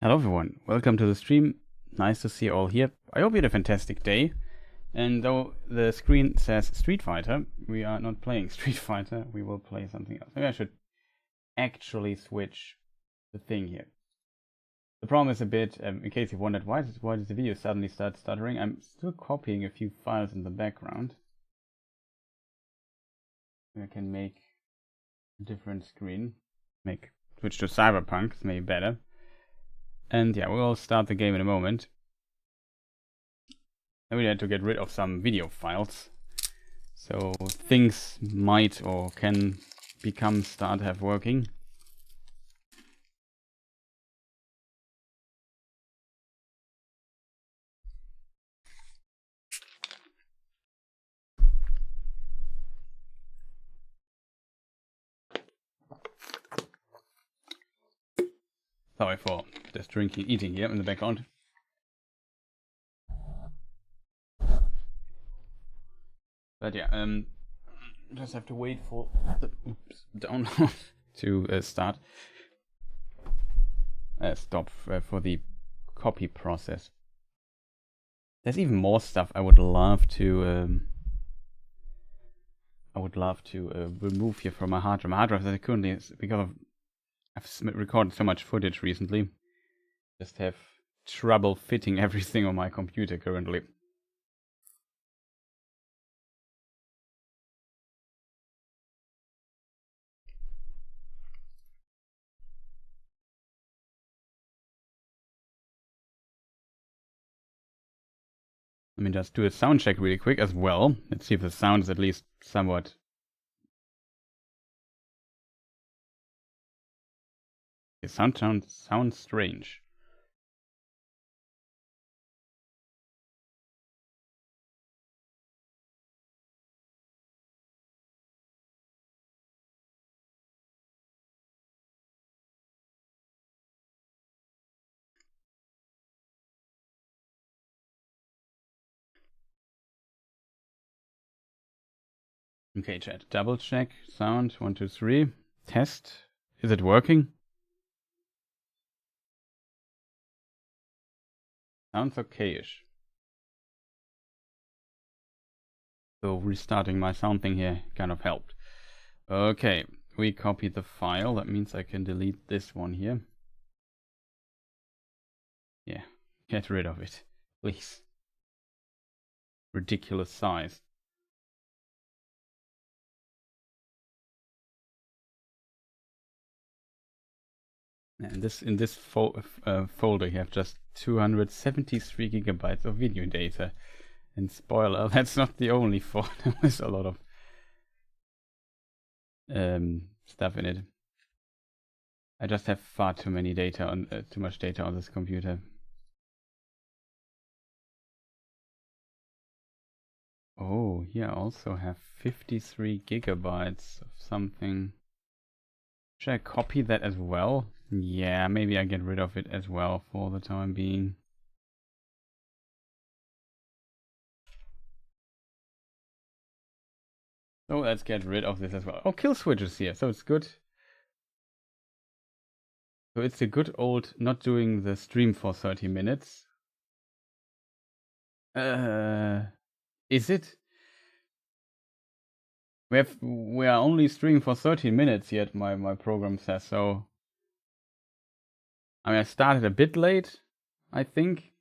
Hello everyone, welcome to the stream. Nice to see you all here. I hope you had a fantastic day. And though the screen says Street Fighter, we are not playing Street Fighter. We will play something else. Maybe I should actually switch the thing here. The problem is a bit, in case you wondered, why does the video suddenly start stuttering? I'm still copying a few files in the background. I can make a different screen. Switch to Cyberpunk, it's maybe better. And yeah, we'll start the game in a moment. I really had to get rid of some video files. So things might or can start have working. Sorry for just eating here in the background. But yeah, just have to wait for the download to start. Stop for the copy process. There's even more stuff I would love to. Remove here from my hard drive. My hard drive that I currently is because I've recorded so much footage recently. Just have trouble fitting everything on my computer currently. Let me just do a sound check really quick as well. Let's see if the sound is at least somewhat. The sound sounds strange. Okay, chat. Double check. Sound. 1, 2, 3. Test. Is it working? Sounds okay-ish. So restarting my sound thing here kind of helped. Okay, we copied the file. That means I can delete this one here. Yeah, get rid of it, please. Ridiculous size. And in this folder, you have just 273 gigabytes of video data. And spoiler, that's not the only folder. There's a lot of stuff in it. I just have far too many data on too much data on this computer. Oh, here I also have 53 gigabytes of something. Should I copy that as well? Yeah, maybe I get rid of it as well for the time being. So let's get rid of this as well. Oh, kill switch is here, so it's good. So it's the good old not doing the stream for 30 minutes. Is it? We are only streaming for 30 minutes yet, my program says, so I mean I started a bit late, I think.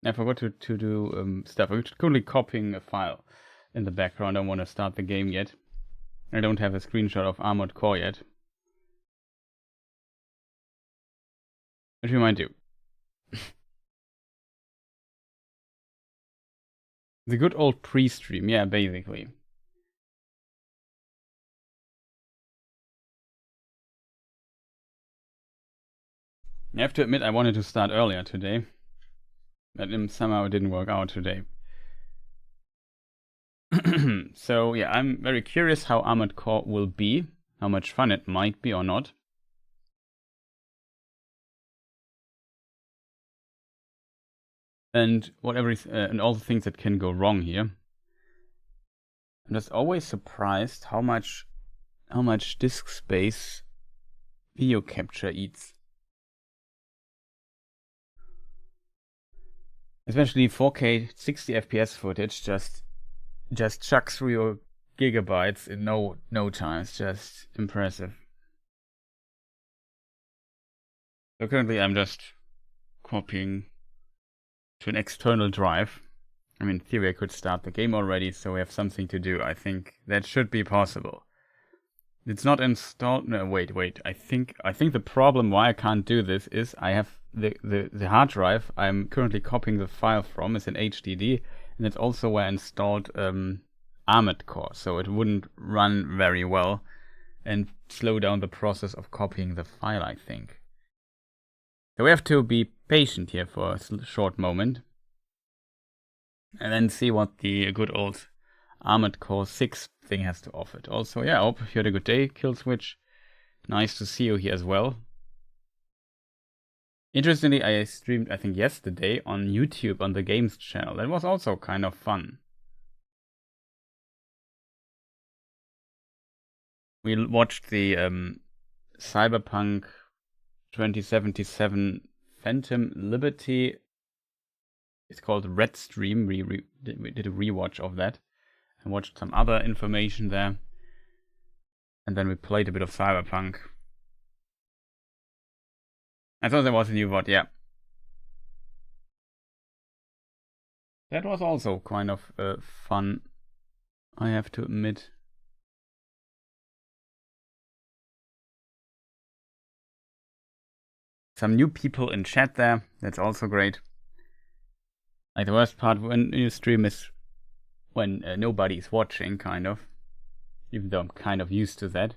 I forgot to do stuff. I'm currently copying a file in the background. I don't want to start the game yet. I don't have a screenshot of Armored Core yet. Which we might do. The good old pre-stream, yeah, basically. I have to admit I wanted to start earlier today. But somehow it didn't work out today. So yeah, I'm very curious how Armored Core will be. How much fun it might be or not. And and all the things that can go wrong here. I'm just always surprised how much disk space video capture eats. especially 4K 60 FPS footage just chucks through your gigabytes in no time. It's just impressive. So currently I'm just copying to an external drive. I mean, in theory I could start the game already, so we have something to do. I think that should be possible. It's not installed. No, wait. I think the problem why I can't do this is I have the hard drive I'm currently copying the file from is an HDD, and it's also where I installed Armored Core, so it wouldn't run very well and slow down the process of copying the file, I think. So we have to be patient here for a short moment, and then see what the good old Armored Core 6 thing has to offer. Also, yeah, I hope you had a good day, Killswitch. Nice to see you here as well. Interestingly, I streamed, I think yesterday, on YouTube on the Games channel. That was also kind of fun. We watched the Cyberpunk 2077 Phantom Liberty. It's called Red Stream. We did a rewatch of that and watched some other information there. And then we played a bit of Cyberpunk. I thought there was a new VOD, yeah. That was also kind of fun, I have to admit. Some new people in chat there, that's also great. Like the worst part when you stream is when nobody's watching, kind of. Even though I'm kind of used to that.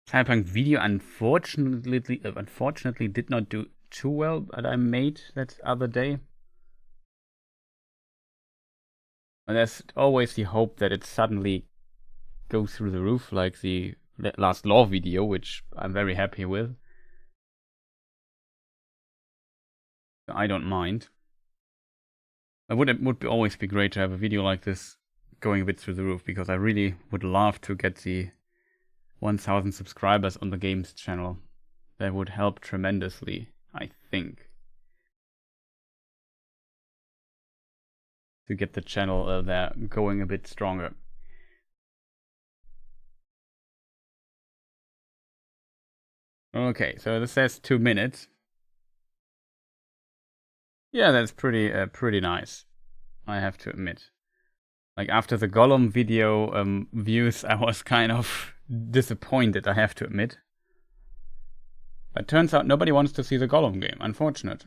Cyberpunk video unfortunately did not do too well, but I made that other day. And there's always the hope that it suddenly goes through the roof, like the last law video, which I'm very happy with. I don't mind. It would always be great to have a video like this going a bit through the roof, because I really would love to get the 1000 subscribers on the Games channel. That would help tremendously, I think, to get the channel there going a bit stronger. Okay, so this says 2 minutes. Yeah, that's pretty nice, I have to admit. Like after the Gollum video views, I was kind of disappointed, I have to admit. But turns out nobody wants to see the Gollum game, unfortunate.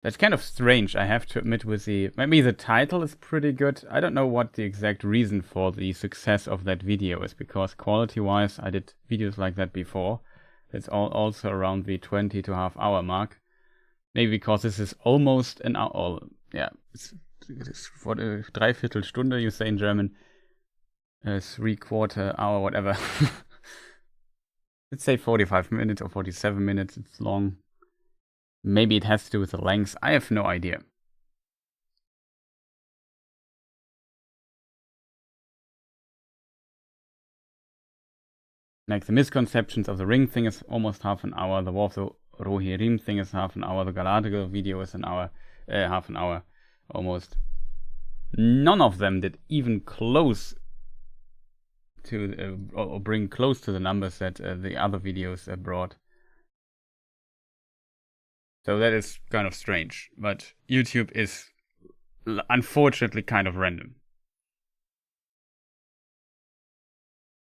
That's kind of strange, I have to admit, with maybe the title is pretty good. I don't know what the exact reason for the success of that video is, because quality-wise, I did videos like that before. It's also around the 20.5 hour mark. Maybe because this is almost an hour. Yeah, it's for a Dreiviertelstunde, you say in German. 3/4 hour, whatever. Let's say 45 minutes or 47 minutes. It's long. Maybe it has to do with the length. I have no idea. Like the misconceptions of the ring thing is almost half an hour. The War of the Rohirrim thing is half an hour. The Galadriel video is an hour, half an hour, almost. None of them did even close to or bring close to the numbers that the other videos brought. So that is kind of strange, but YouTube is unfortunately kind of random.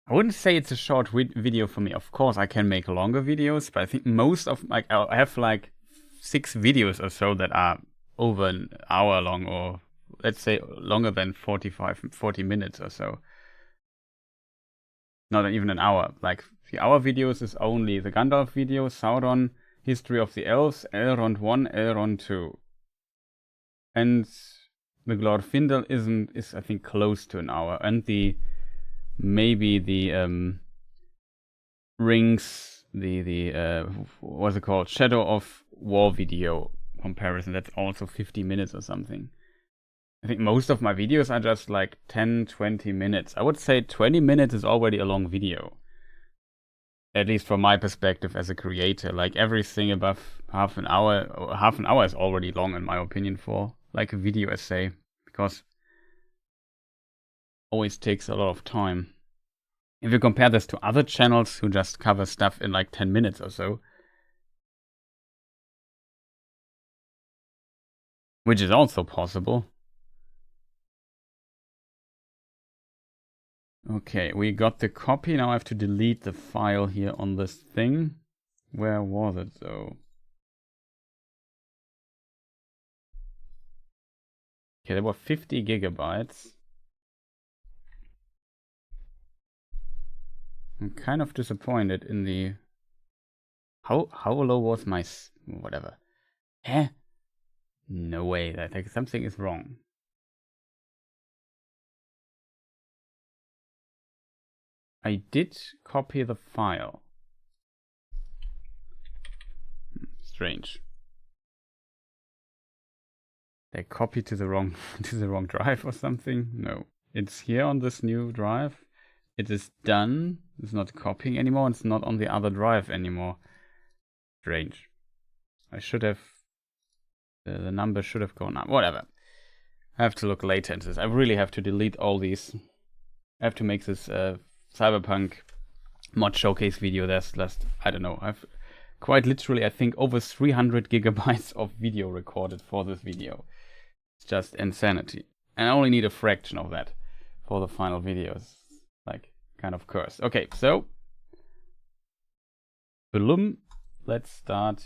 I wouldn't say it's a short video for me. Of course, I can make longer videos, but I think most of I have like 6 videos or so that are over an hour long, or let's say longer than 40 minutes or so. Not even an hour. Like the hour videos is only the Gandalf video, Sauron, History of the Elves, Elrond 1, Elrond 2. And the Glorfindel is I think close to an hour. And maybe the Rings what's it called, Shadow of War video comparison. That's also 50 minutes or something. I think most of my videos are just like 10-20 minutes. I would say 20 minutes is already a long video. At least from my perspective as a creator. Like everything above half an hour is already long in my opinion for like a video essay. Because it always takes a lot of time. If you compare this to other channels who just cover stuff in like 10 minutes or so. Which is also possible. Okay, we got the copy. Now I have to delete the file here on this thing. Where was it though? Okay, there were 50 gigabytes. I'm kind of disappointed in the... How low was my... whatever. Eh? No way, I think something is wrong. I did copy the file. Strange. They copied to the wrong drive or something? No. It's here on this new drive. It is done. It's not copying anymore. It's not on the other drive anymore. Strange. I should have... the number should have gone up. Whatever. I have to look later into this. I really have to delete all these. I have to make this Cyberpunk mod showcase video. There's just, I don't know. I've quite literally, I think, over 300 gigabytes of video recorded for this video. It's just insanity. And I only need a fraction of that for the final videos. Like, kind of curse. Okay, so... Boom. Let's start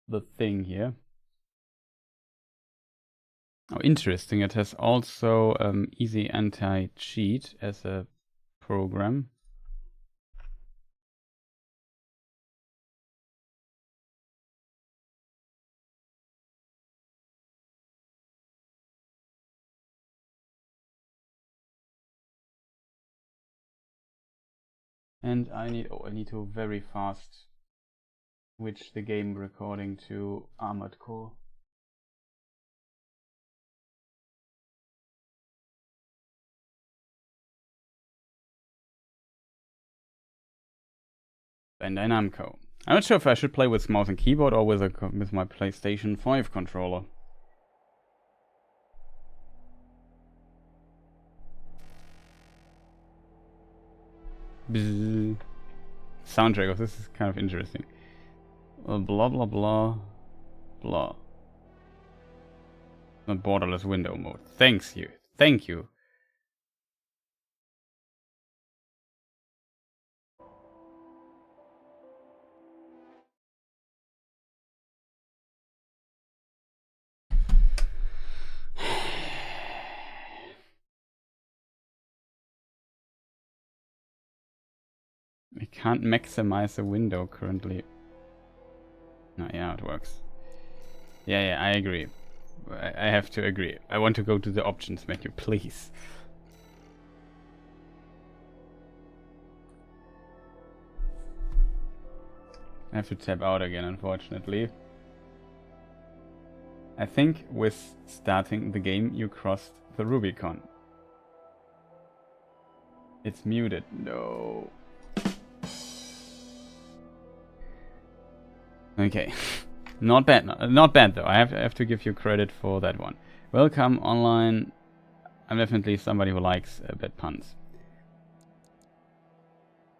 the thing here. Oh, interesting. It has also easy anti-cheat as a program. And I need to very fast switch the game recording to Armored Core. Bandai Namco. I'm not sure if I should play with mouse and keyboard or with my PlayStation 5 controller. Bzz. Soundtrack of this is kind of interesting. Blah blah blah blah. Not borderless window mode. Thank you. Thank you. I can't maximize the window currently. No, yeah, it works. Yeah, I agree. I have to agree. I want to go to the options menu, please. I have to tab out again, unfortunately. I think with starting the game, you crossed the Rubicon. It's muted. No. Okay. Not bad. Not bad though. I have to give you credit for that one. Welcome online. I'm definitely somebody who likes bad puns.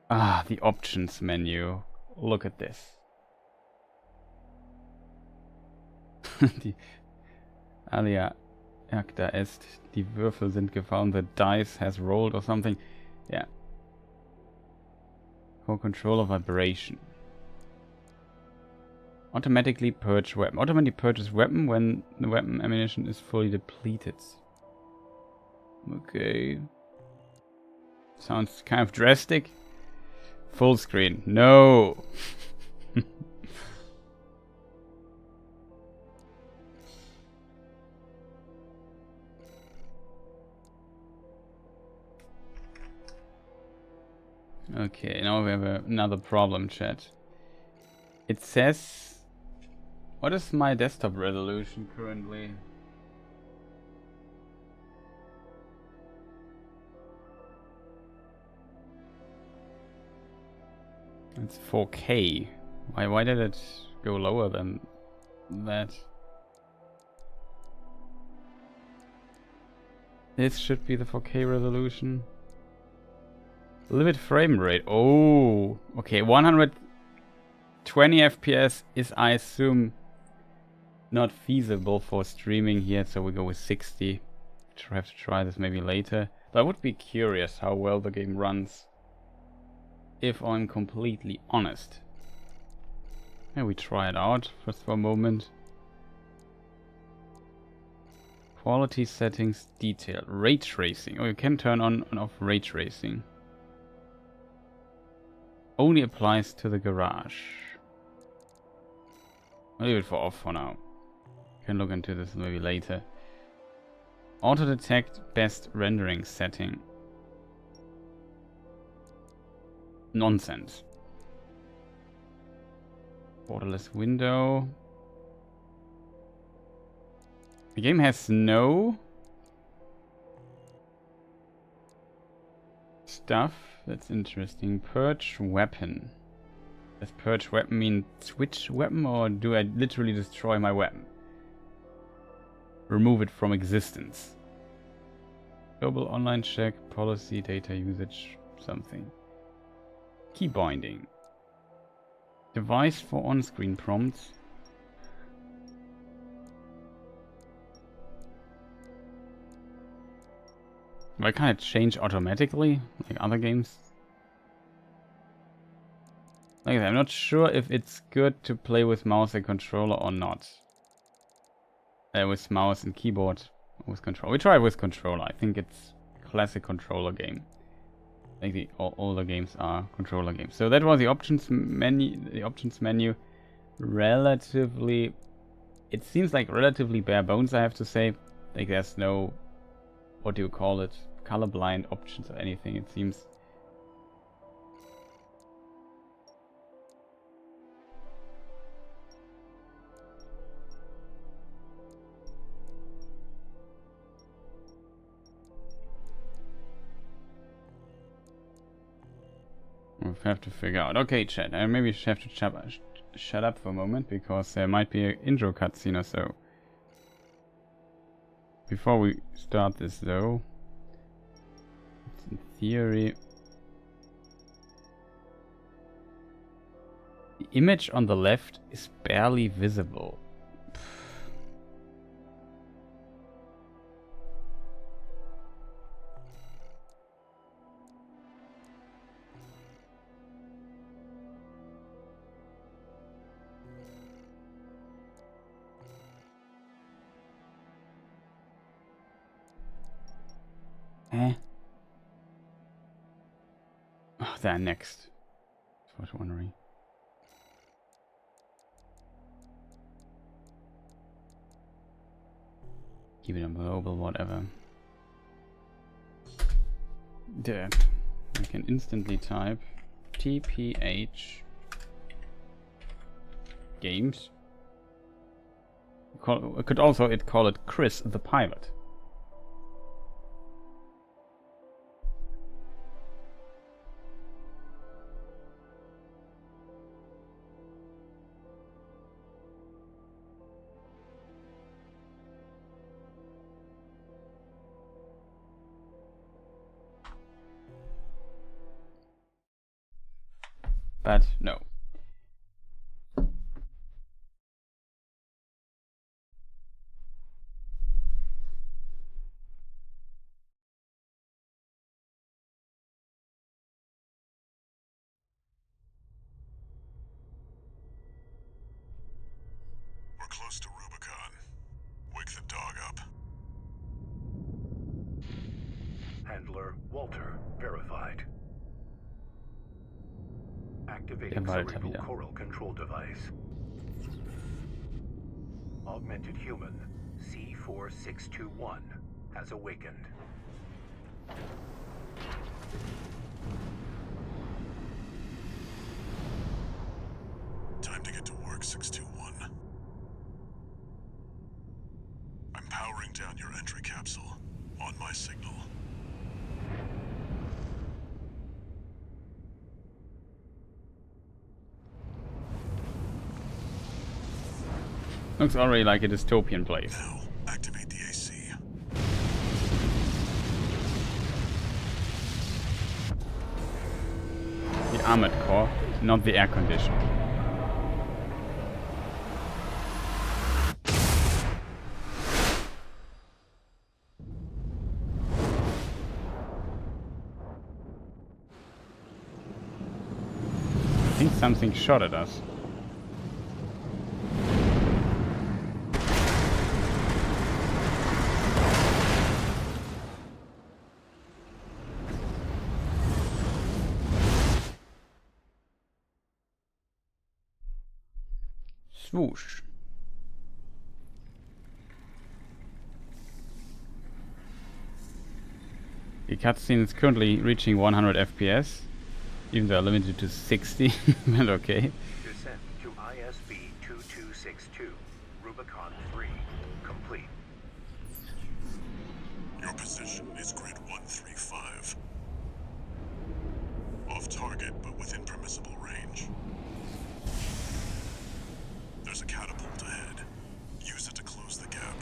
Ah, the options menu. Look at this. Die Alia acta est. Die Würfel sind gefallen. The dice has rolled or something. Yeah. For control of vibration. Automatically purge weapon. Automatically purges weapon when the weapon ammunition is fully depleted. Okay. Sounds kind of drastic. Full screen. No. Okay, now we have another problem, chat. It says... What is my desktop resolution currently? It's 4K. Why did it go lower than that? This should be the 4K resolution. Limit frame rate. Oh, okay. 120 FPS is, I assume, not feasible for streaming here, so we go with 60. I have to try this maybe later. But I would be curious how well the game runs, if I'm completely honest. Yeah, we try it out just for a moment. Quality settings, detail, ray tracing. Oh, you can turn on and off ray tracing. Only applies to the garage. I'll leave it for off for now. Can look into this maybe later. Auto detect best rendering setting. Nonsense. Borderless window. The game has no stuff. That's interesting. Purge weapon. Does purge weapon mean switch weapon, or do I literally destroy my weapon? Remove it from existence. Global online check, policy, data usage, something. Key binding. Device for on-screen prompts. Why can't it change automatically, like other games? Like I said, I'm not sure if it's good to play with mouse and controller or not. With mouse and keyboard, with controller. We try it with controller. I think it's a classic controller game. Like all the games are controller games. So that was the options menu. The options menu, relatively. It seems like relatively bare bones, I have to say. Like there's no, what do you call it, colorblind options or anything. It seems. We'll have to figure out. Okay, chat. I maybe have to shut up for a moment because there might be an intro cutscene or so. Before we start this, though, in theory, the image on the left is barely visible. Oh, there, next. That's what I'm wondering. Keep it on global, whatever. There. I can instantly type TPH games. I could also call it Chris the Pilot. But no. We're close to Rubicon. Wake the dog up. Handler Walter verified. Activating cerebral coral control device. Augmented human C4621 has awakened. 621. I'm powering down your entry capsule on my signal. Looks already like a dystopian place. Now, activate the AC. The armored core, not the air condition. I think something shot at us. Swoosh. The cutscene is currently reaching 100 FPS, even though limited to 60, but okay. Descent to ISB 2262, Rubicon 3, complete. Your position is grid 135. Off target, but within permissible range. There's a catapult ahead. Use it to close the gap.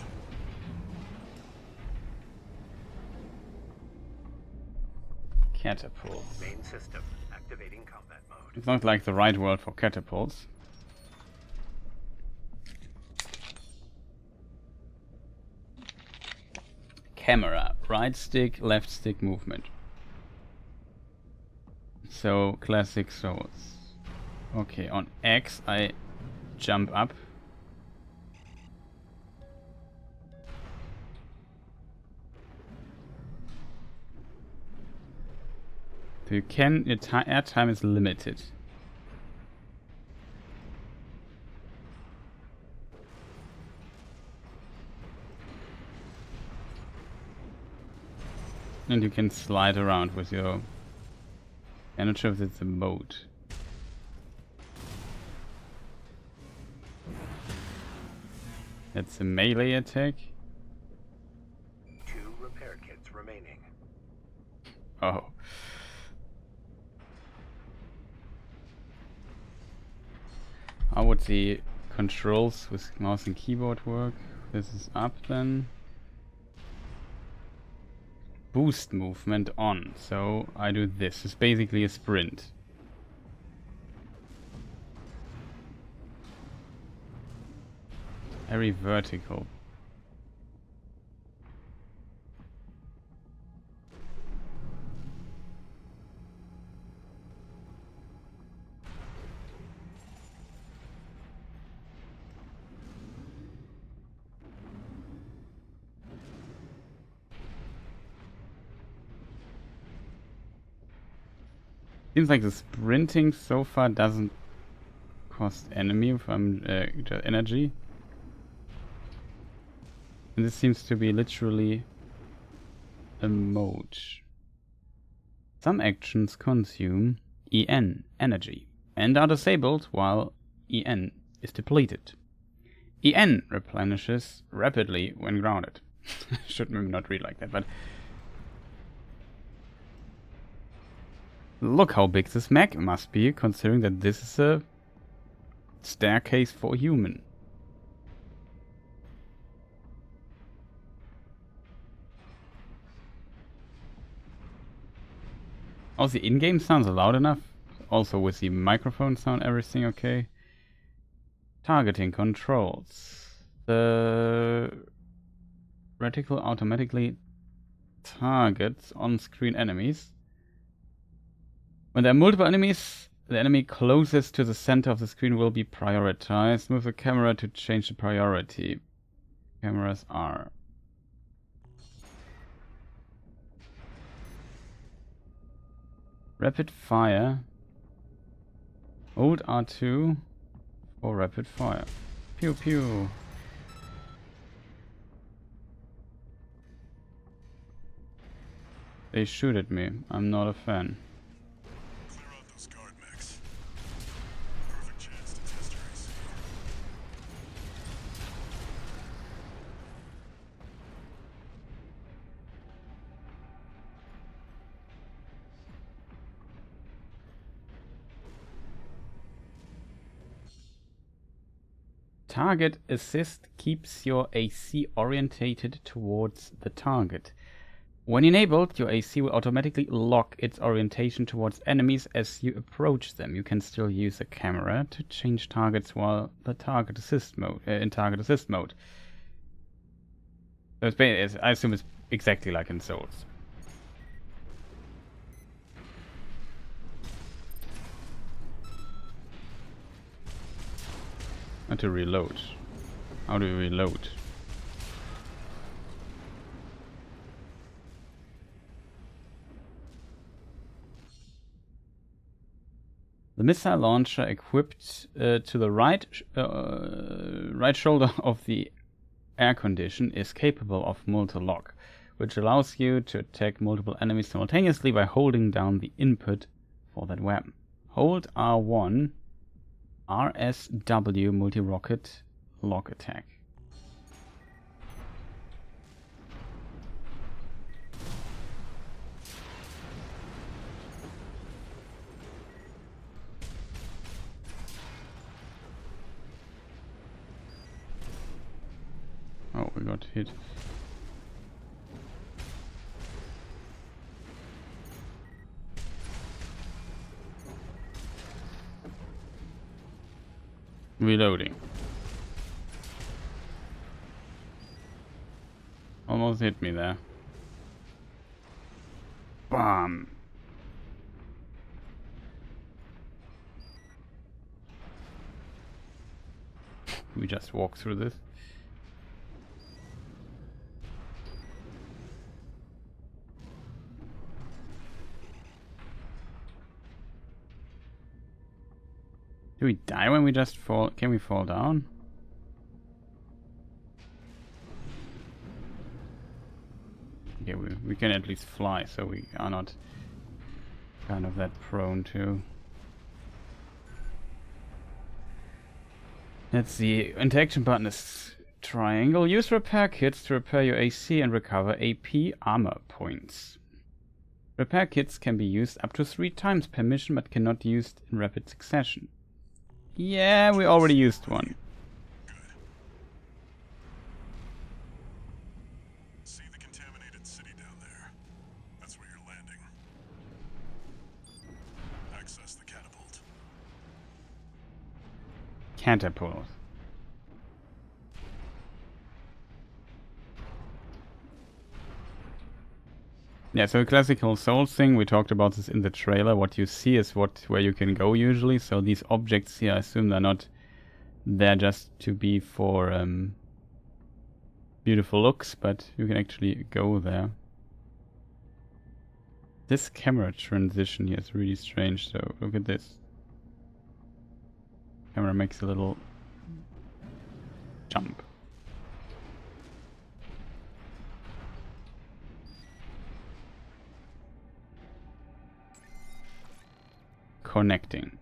Catapult. Main system, activating combat mode. It's not like the right word for catapults. Camera. Right stick, left stick movement. So, classic Souls. Okay, on X I jump up. So you can, your air time is limited. And you can slide around with your... I'm not sure if it's a mode. That's a melee attack. 2 repair kits remaining. Oh. How would the controls with mouse and keyboard work? This is up then. Boost movement on. So I do this. It's basically a sprint. Very vertical. Seems like the sprinting so far doesn't cost enemy from energy. And this seems to be literally a mode. Some actions consume EN, energy, and are disabled while EN is depleted. EN replenishes rapidly when grounded. Should maybe not read like that, but... Look how big this mech must be, considering that this is a staircase for a human. Oh, the in-game sounds loud enough. Also with the microphone sound, everything okay. Targeting controls. The reticle automatically targets on-screen enemies. When there are multiple enemies, the enemy closest to the center of the screen will be prioritized. Move the camera to change the priority. Cameras are. Rapid fire. Hold R2 for rapid fire. Pew pew. They shoot at me. I'm not a fan. Clear out those guard mechs. Perfect chance to test your AC. Target assist keeps your AC orientated towards the target. When enabled, your AC will automatically lock its orientation towards enemies as you approach them. You can still use a camera to change targets while the target assist mode in target assist mode. So I assume it's exactly like in Souls. How to reload? How do we reload? The missile launcher equipped to the right shoulder of the air condition is capable of multi-lock, which allows you to attack multiple enemies simultaneously by holding down the input for that weapon. Hold R1, RSW multi-rocket lock attack. Oh, we got hit. Reloading. Almost hit me there. Bam! We just walk through this. Do we die when we just fall? Can we fall down? Okay, we can at least fly, so we are not kind of that prone to. Let's see. Interaction button is triangle. Use repair kits to repair your AC and recover AP armor points. Repair kits can be used up to 3 times per mission, but cannot be used in rapid succession. Yeah, we already used one. Good. See the contaminated city down there? That's where you're landing. Access the catapult. Catapult. Yeah, so a classical Souls thing, we talked about this in the trailer. What you see is where you can go usually. So these objects here, I assume they're not there just to be for beautiful looks, but you can actually go there. This camera transition here is really strange, so look at this. Camera makes a little jump. Connecting.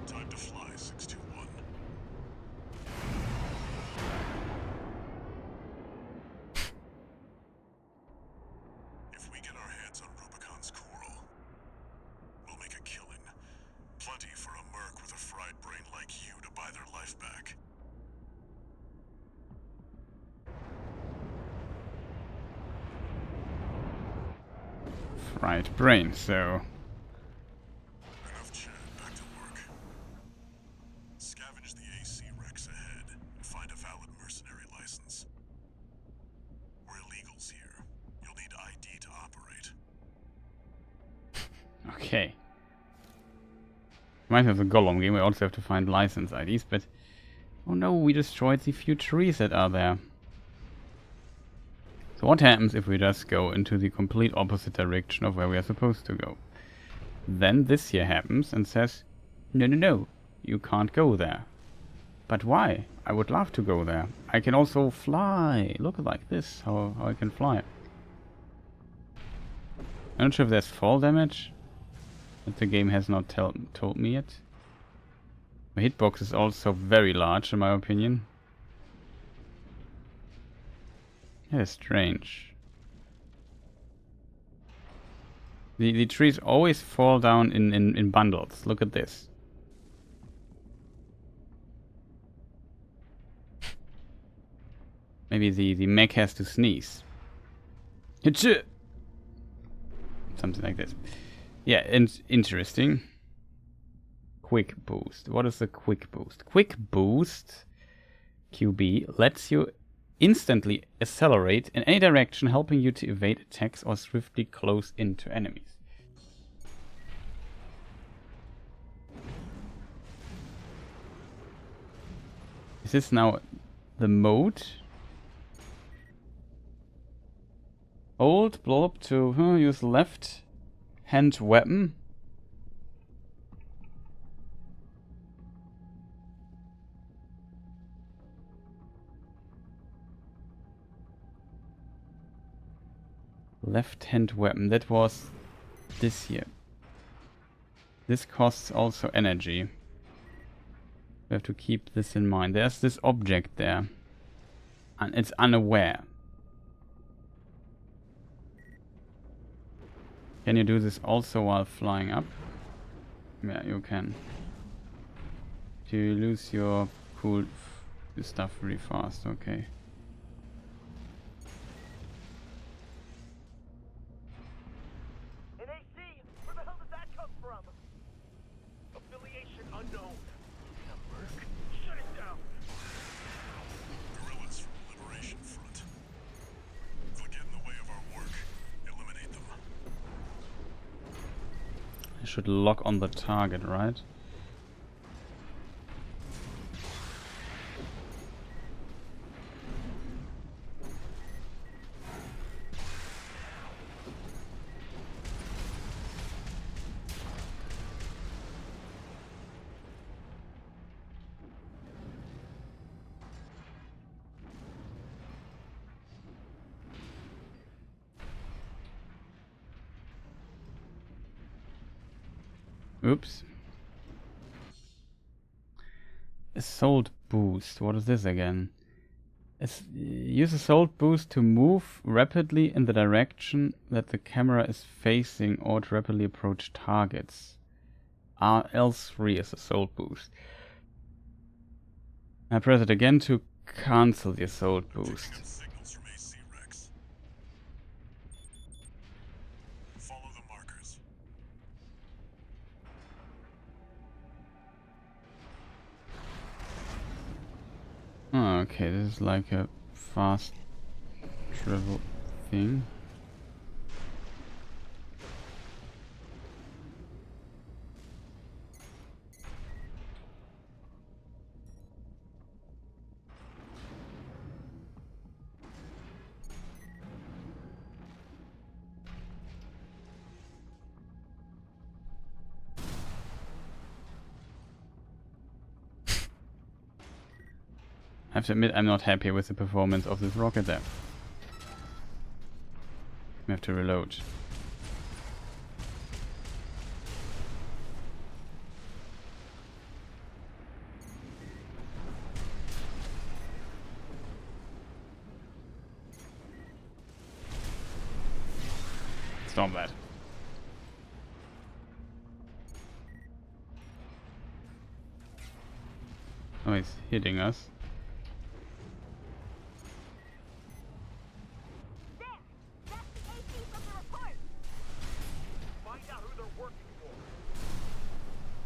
Time to fly, 621. If we get our hands on Rubicon's coral, we'll make a killing. Plenty for a merc with a fried brain like you to buy their life back. Fried brain, so Enough chat, back to work. Scavenge the AC wrecks ahead and find a valid mercenary license. We're illegals here. You'll need ID to operate. okay. Reminds me of the Gollum game, we also have to find license IDs, but oh no, we destroyed the few trees that are there. So what happens if we just go into the complete opposite direction of where we are supposed to go? Then this here happens and says, no, you can't go there. But why? I would love to go there. I can also fly. Look like this, how I can fly. I'm not sure if there's fall damage, but the game has not told me yet. The hitbox is also very large in my opinion. That is strange. The trees always fall down in bundles. Look at this. Maybe the mech has to sneeze. Something like this. Yeah, and interesting. Quick boost. What is the quick boost? Quick boost QB lets you instantly accelerate in any direction, helping you to evade attacks or swiftly close into enemies. Is this now the mode? Hold blob to use left hand weapon. Left hand weapon. That was this here. This costs also energy. We have to keep this in mind. There's this object there. And it's unaware. Can you do this also while flying up? Yeah, you can. You lose your cool stuff really fast, okay. An AC! Where the hell did that come from? Affiliation unknown. Merc, shut it down! Guerrillas from the Liberation Front. They'll get in the way of our work. Eliminate them. I should lock on the target, right? Oops. Assault boost. What is this again? Use assault boost to move rapidly in the direction that the camera is facing or to rapidly approach targets. L3 is assault boost. I press it again to cancel the assault boost. Picking up signals from AC Rex. Follow the markers. Oh, okay, this is like a fast travel thing. I have to admit, I'm not happy with the performance of this rocket there. We have to reload. Stop that. Oh, he's hitting us.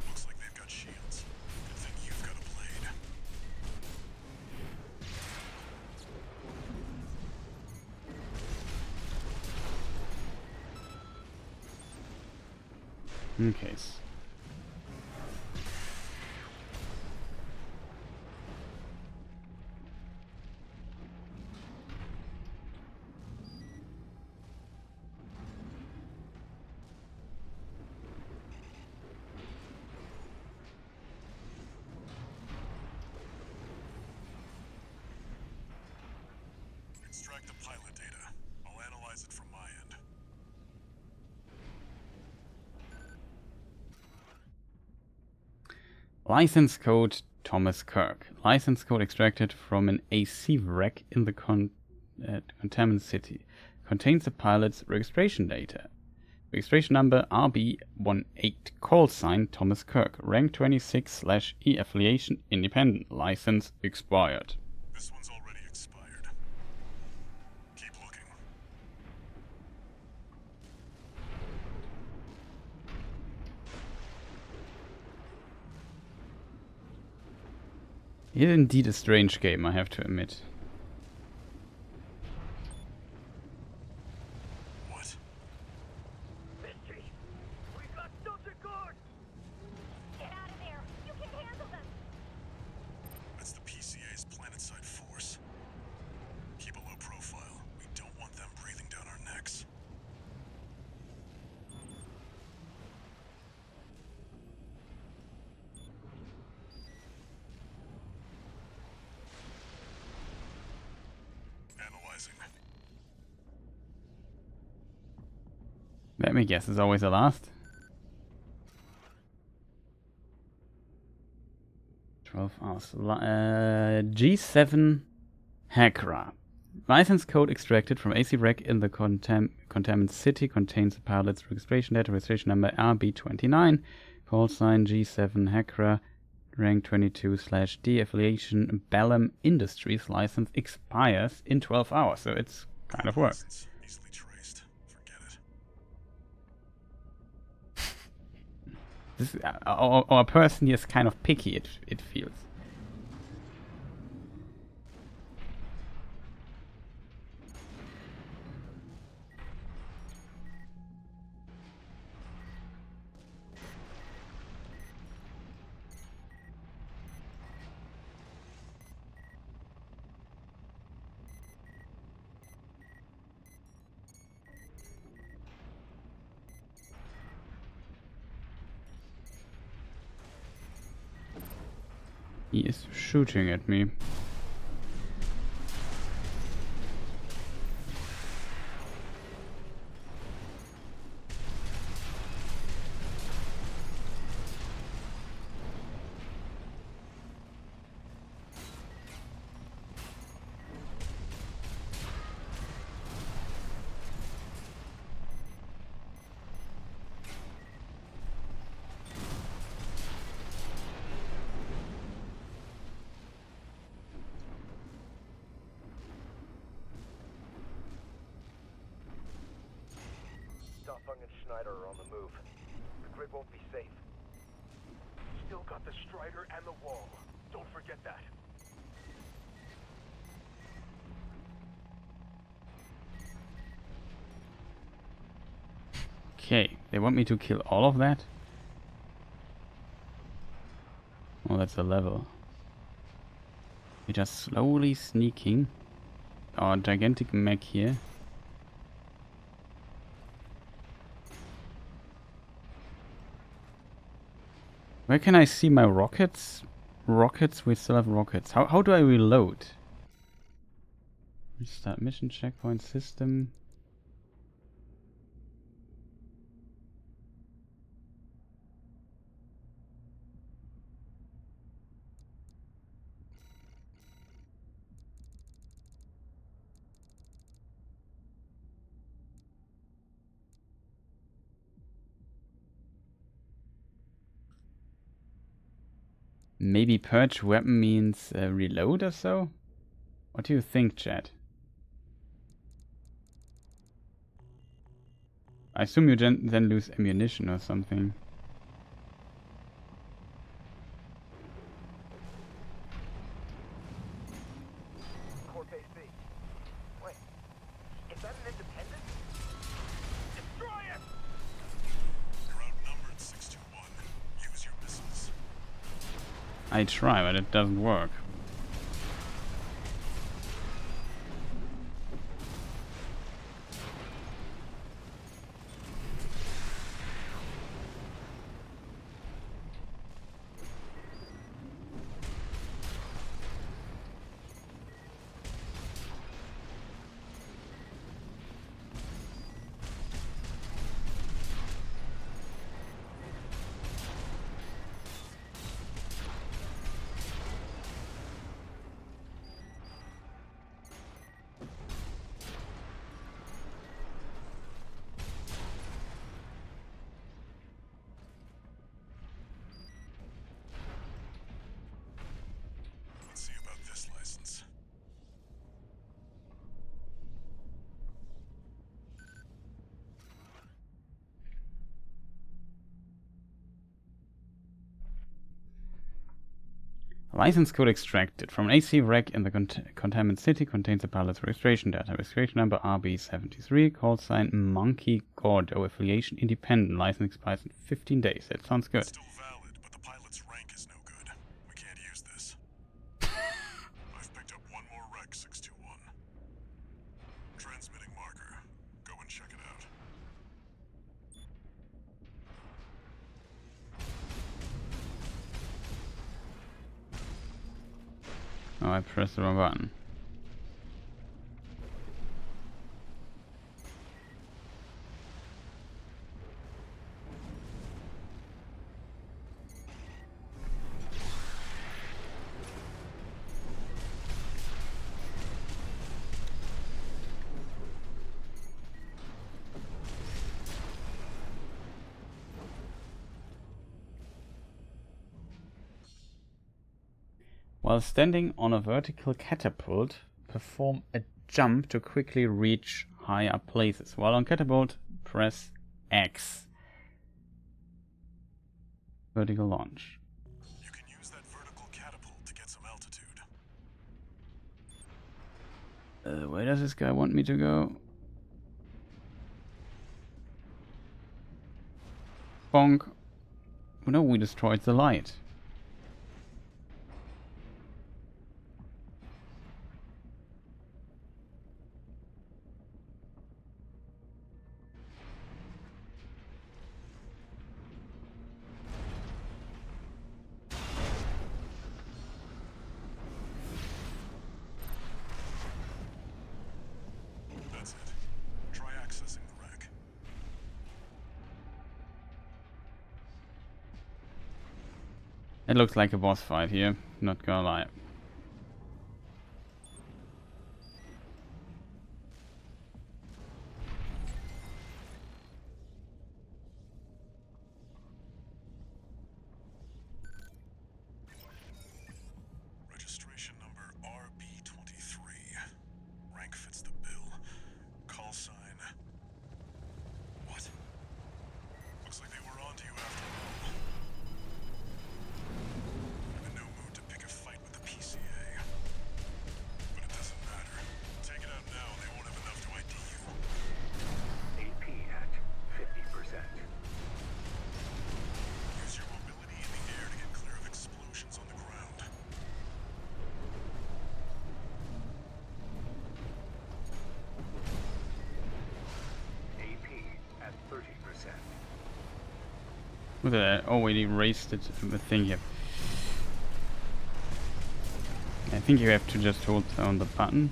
Looks like they've got shields. Good thing you've got a blade. Okay. Extract the pilot data. I'll analyze it from my end. License code Thomas Kirk. License code extracted from an AC wreck in the contaminant city. Contains the pilot's registration data. Registration number RB18. Call sign Thomas Kirk. Rank 26/E. Affiliation independent. License expired. This one's already expired. Keep looking. It is indeed a strange game, I have to admit. What? Misty, we got something good! Get out of there! You can handle them! That's the PCA's planetside force. Keep a low profile. We don't want them breathing down our necks. Analyzing. Let me guess, it's always the last. 12 hours. G7 Hacra. License code extracted from AC wreck in the contaminant city. Contains the pilot's registration data. Registration number RB29. Call sign G7 Hacra. Rank 22/D. Affiliation Bellum Industries. License expires in 12 hours. So it's kind of work. License easily traced. Forget it. This, our person here is kind of picky, it feels. He is shooting at me. Stoffung and Schneider are on the move. The grid won't be safe. Still got the Strider and the wall. Don't forget that. Okay, they want me to kill all of that? Oh, that's a level. We're just slowly sneaking. Our gigantic mech here. Where can I see my rockets? Rockets, we still have rockets. How do I reload? Start mission checkpoint system. Maybe purge weapon means reload or so? What do you think, chat? I assume you then lose ammunition or something. Corp AC. Wait, is that an independent? Destroy it! You're outnumbered 6-1. Use your missiles. I try, but it doesn't work. License code extracted from an AC wreck in the containment city contains the pilot's registration data. Registration number RB73, call sign Monkey Gordo, affiliation independent. License expires in 15 days. That sounds good. Still valid, but the pilot's rank is no good. We can't use this. I've picked up one more wreck, 621. Transmitting marker. Go and check it out. Oh, I pressed the wrong button. While standing on a vertical catapult, perform a jump to quickly reach higher places. While on catapult, press X. Vertical launch. You can use that vertical catapult to get some altitude. Where does this guy want me to go? Bonk. Oh no, we destroyed the light. That's it. Try accessing the wreck. It looks like a boss fight here, not gonna lie. Registration number RB23. Rank fits the bill. Call sign. What? Looks like they were onto you after all. I'm in no mood to pick a fight with the PCA. But it doesn't matter. Take it out now and they won't have enough to ID you. AP at 50%. Use your mobility in the air to get clear of explosions on the ground. AP at 30%. Look at that. Oh, wait, he erased it, the thing here. I think you have to just hold down the button.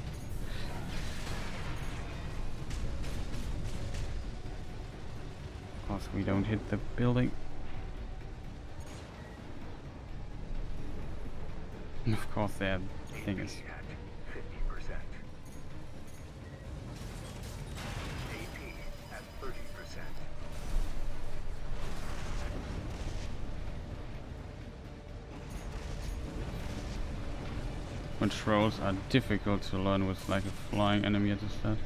Of course, we don't hit the building. Of course, that thing is. AP at 50%. AP at 30%. Controls are difficult to learn with like a flying enemy at the start.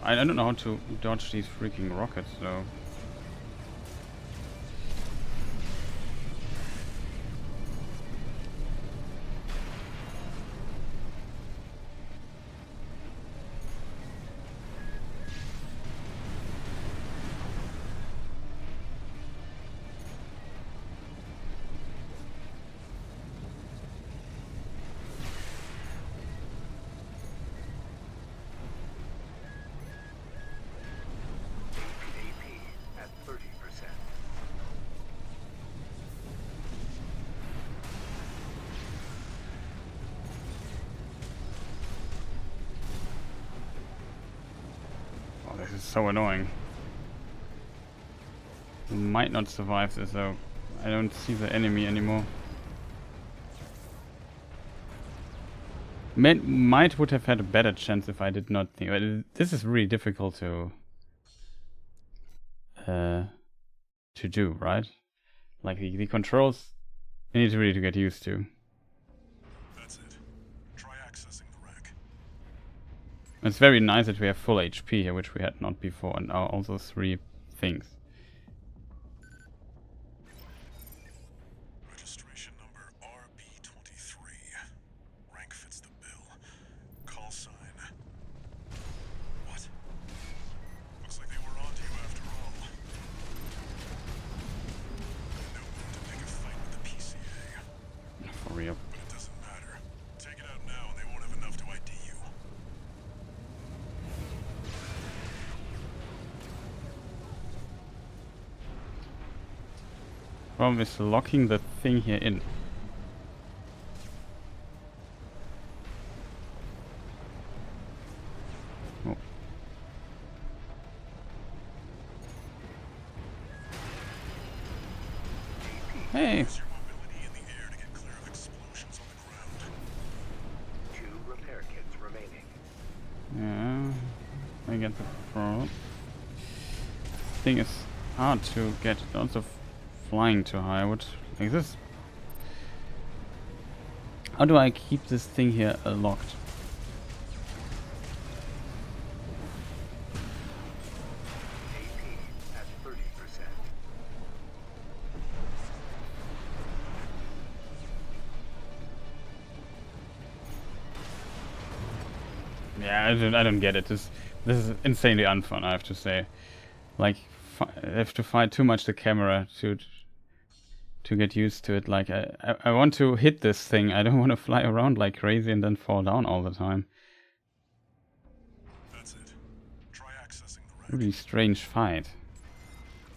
I don't know how to dodge these freaking rockets though. AP at 30%. Oh, this is so annoying. We might not survive this though. I don't see the enemy anymore. Might would have had a better chance if I did not think. But this is really difficult to do, right? Like the controls, you need really to get used to. That's it. Try accessing the wreck. It's very nice that we have full HP here, which we had not before, and now also 3 things. Registration number RB23. Problem is locking the thing here in. Oh. Hey! Use your mobility in the air to get clear of explosions on the ground. 2 repair kits remaining. Yeah, I get the problem. Thing is hard to get lots of flying too high. I would like this. How do I keep this thing here locked? AP at 30%. Yeah, I don't get it. This is insanely unfun, I have to say. Like, I have to fight too much the camera to get used to it. Like, I want to hit this thing. I don't want to fly around like crazy and then fall down all the time. That's it. Try accessing the rack. Really strange fight.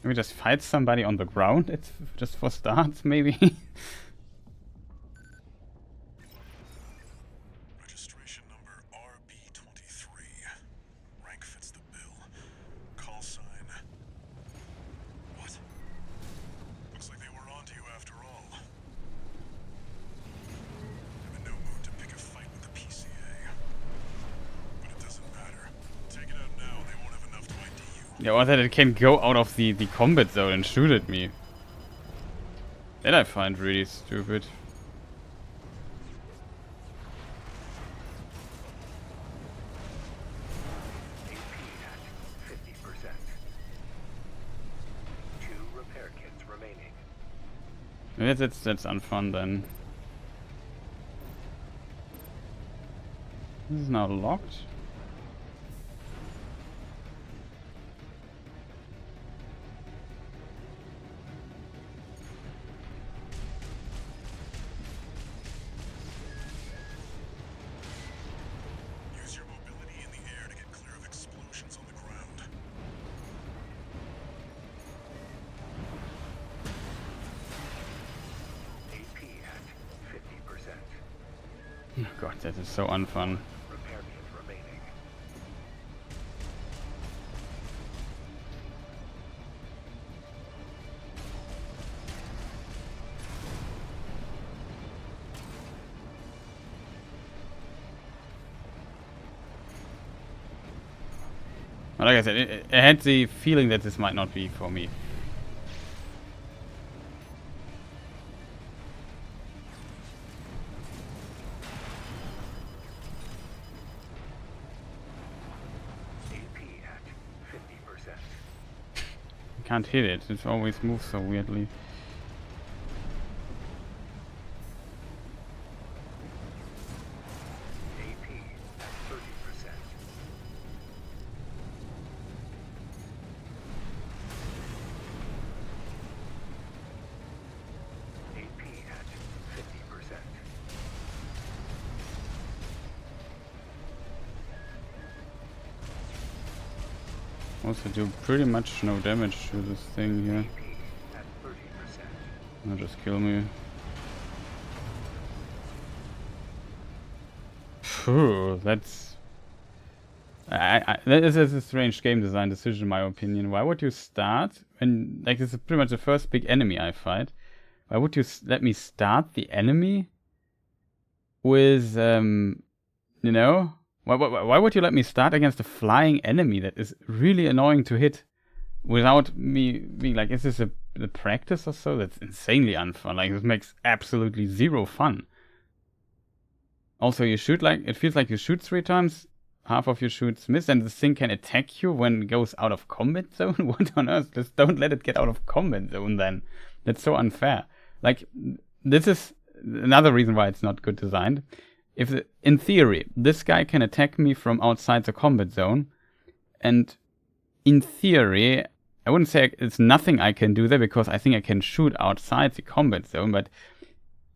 Can we just fight somebody on the ground? It's just for starts, maybe. Registration number RB23. Rank fits the bill. Call sign. What? Looks like they were onto you after all. I'm in no mood to pick a fight with the PCA. But it doesn't matter. Take it out now, they won't have enough to ID you. Yeah, or that it can go out of the combat zone and shoot at me. That I find really stupid. AP at 50%. 2 repair kits remaining. Yeah, that's unfun then. This is now locked. Use your mobility in the air to get clear of explosions on the ground. AP at 50%. Oh God, that is so unfun. Repair kit remaining. But like I said, I had the feeling that this might not be for me. AP at 50%. I can't hit it. It always moves so weirdly. AP at 30%. AP at 50%. Also do pretty much no damage to this thing here. AP at 30%. I'll just kill me. Phew, that's... This is a strange game design decision in my opinion. Why would you start, when, like, this is pretty much the first big enemy I fight. Why would you let me start the enemy with, you know? Why would you let me start against a flying enemy that is really annoying to hit without me being like, is this a practice or so? That's insanely unfun. Like, this makes absolutely zero fun. Also, you shoot like, it feels like you shoot 3 times, half of your shoots miss, and this thing can attack you when it goes out of combat zone? What on earth? Just don't let it get out of combat zone then. That's so unfair. Like, this is another reason why it's not good designed. In theory, this guy can attack me from outside the combat zone, and in theory, I wouldn't say it's nothing I can do there, because I think I can shoot outside the combat zone, but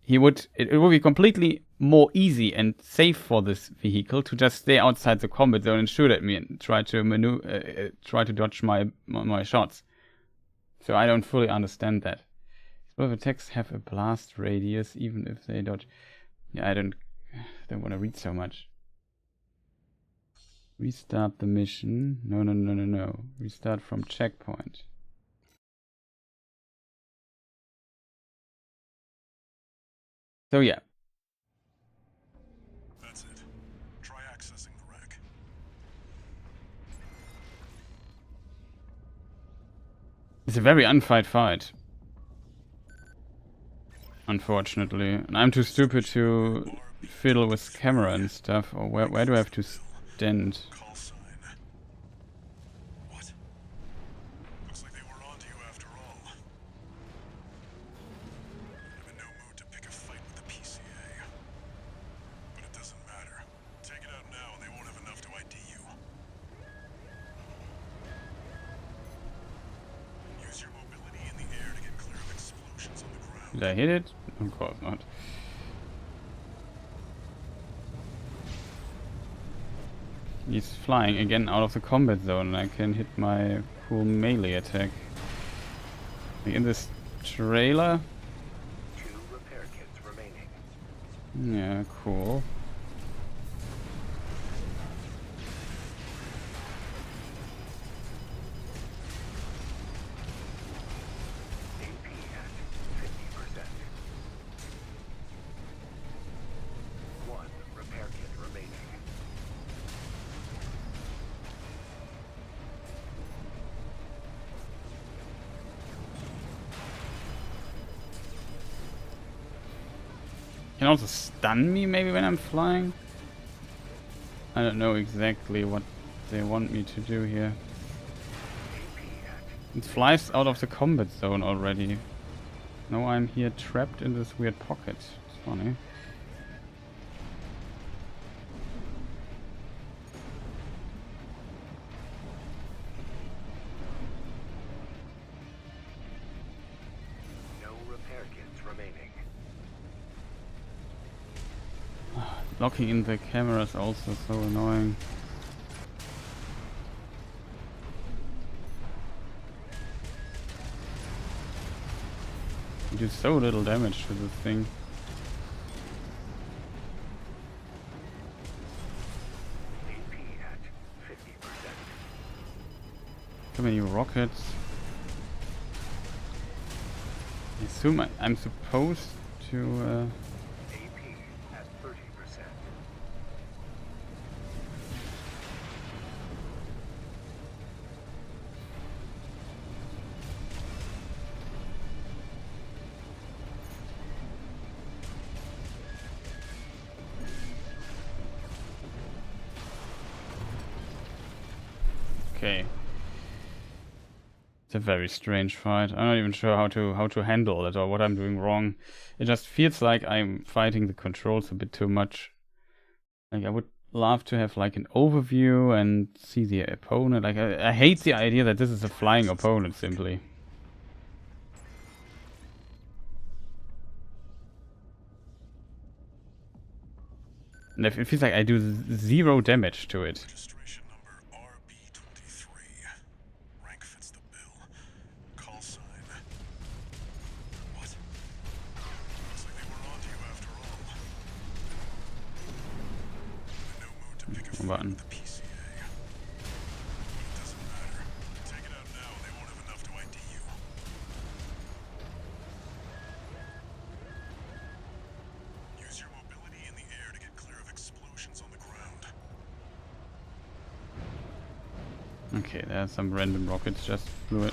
it would be completely more easy and safe for this vehicle to just stay outside the combat zone and shoot at me and try to dodge my shots. So I don't fully understand that. Both attacks have a blast radius, even if they dodge. Yeah, I don't want to read so much. Restart the mission. No. Restart from checkpoint. So yeah. That's it. Try accessing the wreck. It's a very unfight fight. Unfortunately. And I'm too stupid to fiddle with camera and stuff. Or where do I have to stand? Call sign. What? Looks like they were onto you after all. I'm in no mood to pick a fight with the PCA. But it doesn't matter. Take it out now and they won't have enough to ID you. Use your mobility in the air to get clear of explosions on the ground. Did I hit it? Of course not. He's flying again out of the combat zone and I can hit my cool melee attack. Like in this trailer. 2 repair kits remaining. Yeah, cool. AP at 50%. 1 repair kit remaining. Can also stun me maybe when I'm flying. I don't know exactly what they want me to do here. It flies out of the combat zone already. Now I'm here trapped in this weird pocket. It's funny. No repair kits remaining. Locking in the camera is also so annoying. You do so little damage to this thing. AP at 50%. Too many rockets. I assume I'm supposed to... AP at 30%. Okay. It's a very strange fight. I'm not even sure how to handle it or what I'm doing wrong. It just feels like I'm fighting the controls a bit too much. Like I would love to have like an overview and see the opponent. Like I hate the idea that this is a flying opponent simply. And it feels like I do zero damage to it. Registration number RB23. Rank fits the bill. Call sign. What? Looks like they were onto you after all. I'm in no mood to pick a fight Button. with the PCA. But it doesn't matter. Take it out now and they won't have enough to ID you. Use your mobility in the air to get clear of explosions on the ground. Okay, there's some random rockets just flew it.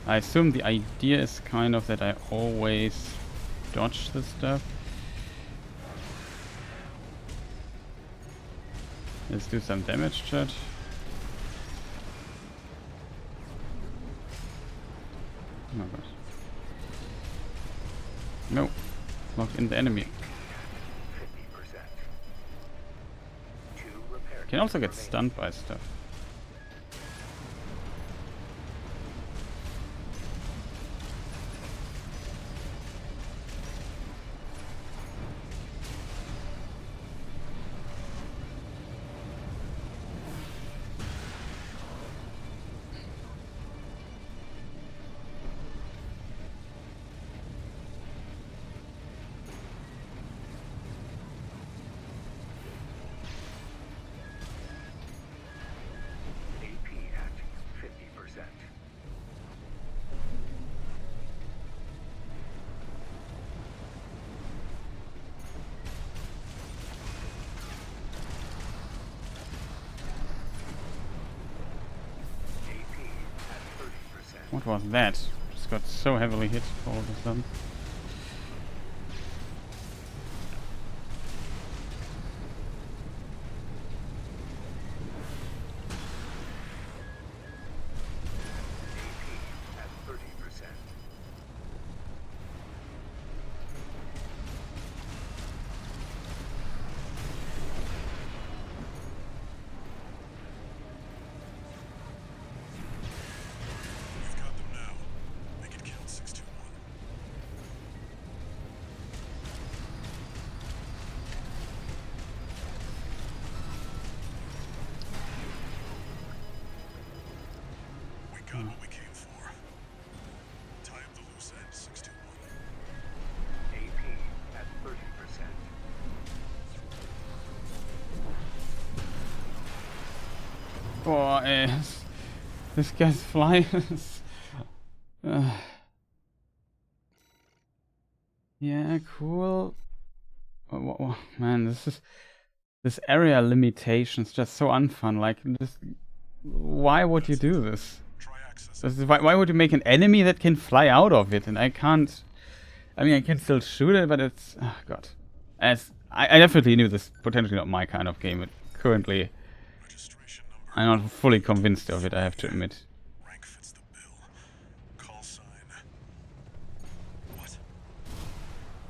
I assume the idea is kind of that I always dodge this stuff. Let's do some damage, chat. Oh my god. No. Lock in the enemy. 50%. 2 repair Can also get kits stunned by stuff. What was that? Just got so heavily hit all of a sudden. AP at 30%. We've got them now. Make it count 621. We got what we came for. Tie up the loose end, 621. AP at 30%. Boah, ey. This guy's flying. Yeah, cool. Man, this area limitation's just so unfun. Like, why would you do this? Try access. Why would you make an enemy that can fly out of it? And I can't. I mean, I can still shoot it, but it's. Oh, God. I definitely knew this potentially not my kind of game, but currently Registration number. I'm not fully convinced of it, I have to admit. Rank fits the bill. Call sign. What?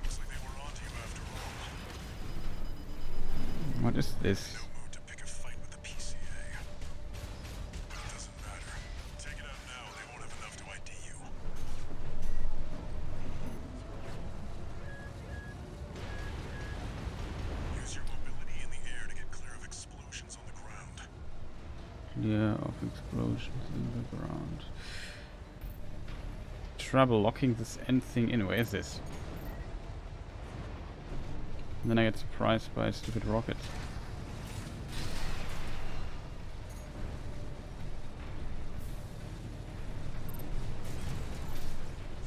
Looks like they were onto you after all. What is this? No mood to pick a fight with the PCA. But it doesn't matter. Take it out now, they won't have enough to ID you. Use your mobility in the air to get clear of explosions on the ground. Clear of explosions in the ground. Trouble locking this end thing in. Where is this? And then I get surprised by a stupid rocket.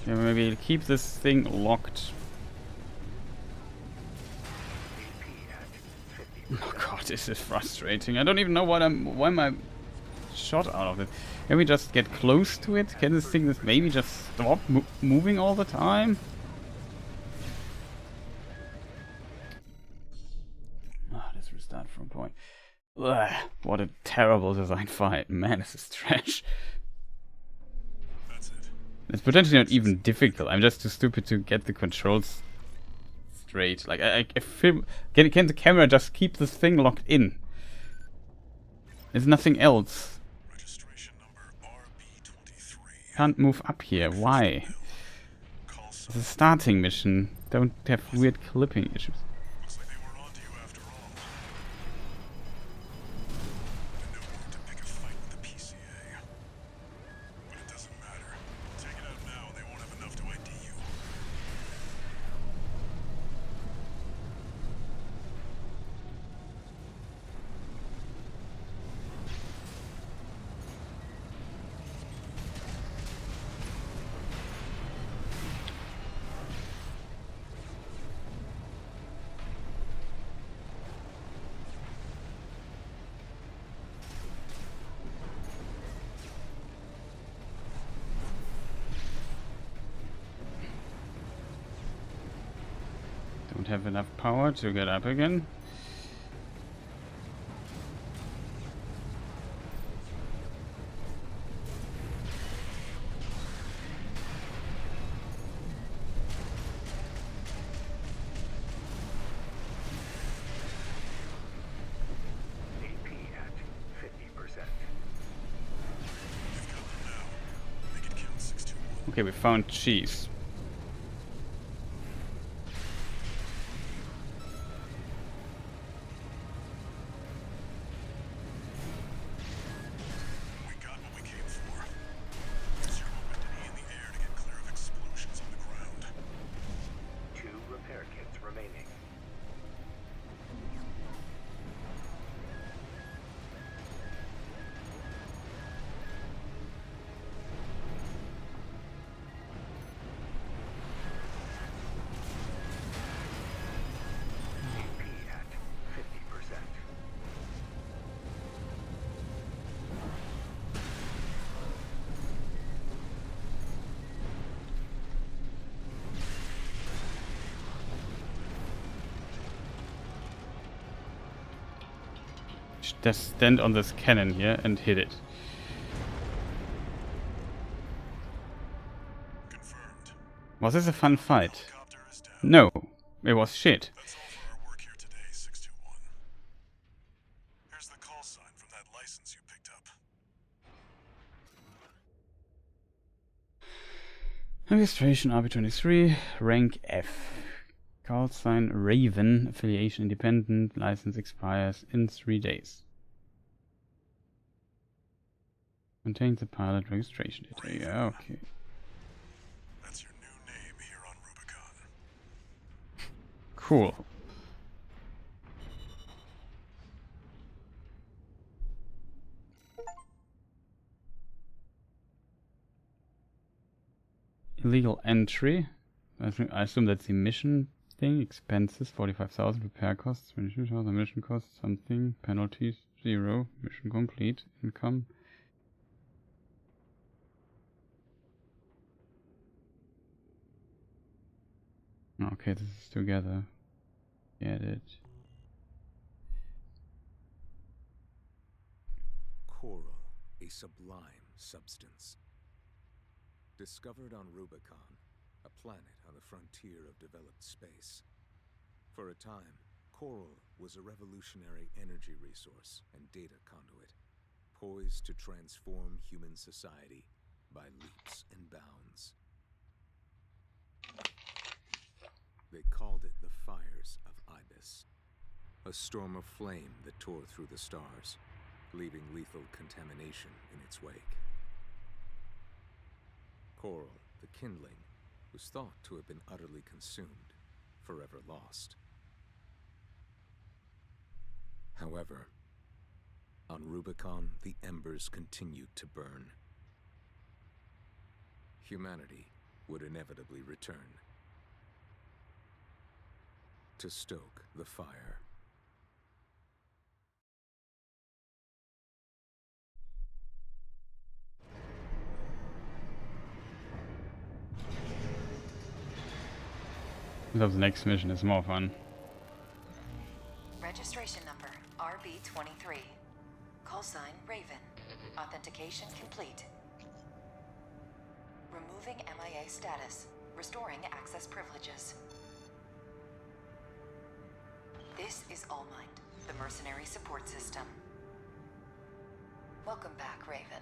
Yeah, maybe keep this thing locked. AP at 50%. Oh god, this is frustrating. I don't even know why am I shot out of it. Can we just get close to it? Can this thing just maybe just stop moving all the time? Ah, let's restart from point. Ugh, what a terrible design fight. Man, this is trash. That's it. It's potentially not even difficult. I'm just too stupid to get the controls straight. Like, I feel... Can the camera just keep this thing locked in? There's nothing else. Registration number RB23. Can't move up here. Why? Call It's sign. a starting mission. Don't have weird clipping issues. Looks like they were onto you after all. No mood to pick a fight with the PCA. But it doesn't matter. Take it out now, they won't have enough to ID you. Don't have enough power to get up again. AP at 50%. You've got them now. Make it count 621. Okay, we found cheese. We got what we came for. Use your mobility in the air to get clear of explosions on the ground. 2 repair kits remaining. just stand on this cannon here and hit it. Confirmed. Was this a fun fight? Helicopter is down. No, it was shit. That's all for our work here today, 621. Here's the call sign from that license you picked up. Registration RB23, rank F. Call sign Raven, affiliation independent, license expires in 3 days. Contains the pilot registration data. Yeah, okay. That's your new name here on Rubicon. Cool. Illegal entry. I assume that's the mission thing. Expenses 45,000. Repair costs 22,000. Mission costs something. Penalties 0. Mission complete. Income. Okay, this is together. Get it. Coral, a sublime substance. Discovered on Rubicon, a planet on the frontier of developed space. For a time, coral was a revolutionary energy resource and data conduit, poised to transform human society by leaps and bounds. They called it the Fires of Ibis, a storm of flame that tore through the stars, leaving lethal contamination in its wake. Coral, the kindling, was thought to have been utterly consumed, forever lost. However, on Rubicon, the embers continued to burn. Humanity would inevitably return to stoke the fire. So the next mission is more fun. Registration number RB23. Call sign Raven. Authentication complete. Removing MIA status. Restoring access privileges. This is Allmind, the mercenary support system. Welcome back, Raven.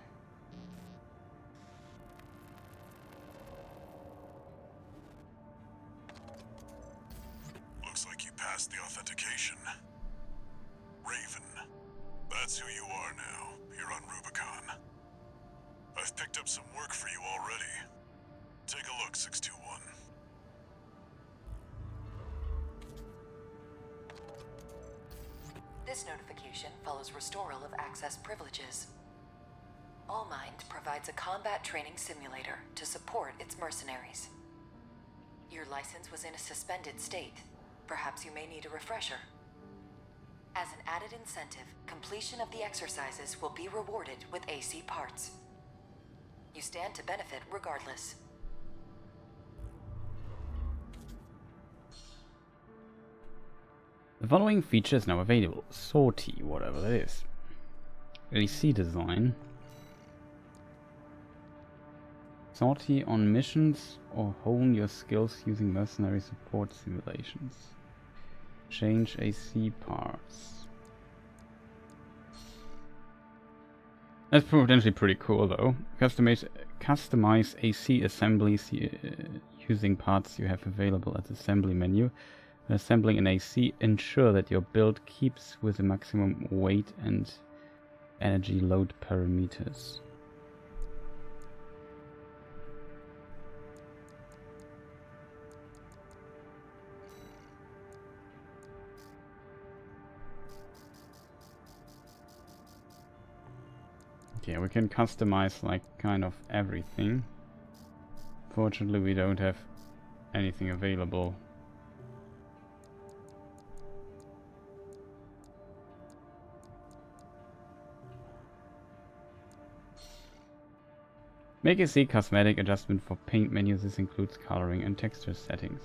Looks like you passed the authentication. Raven. That's who you are now, here on Rubicon. I've picked up some work for you already. Take a look, 621. This notification follows restoral of access privileges. Allmind provides a combat training simulator to support its mercenaries. Your license was in a suspended state. Perhaps you may need a refresher. As an added incentive, completion of the exercises will be rewarded with AC parts. You stand to benefit regardless. The following feature is now available. Sortie, whatever that is. AC design. Sortie on missions or hone your skills using mercenary support simulations. Change AC parts. That's potentially pretty cool though. Customize AC assemblies using parts you have available at the assembly menu. When assembling an AC, ensure that your build keeps with the maximum weight and energy load parameters. Okay, we can customize like kind of everything. Fortunately, we don't have anything available. Make a C cosmetic adjustment for paint menus. This includes coloring and texture settings.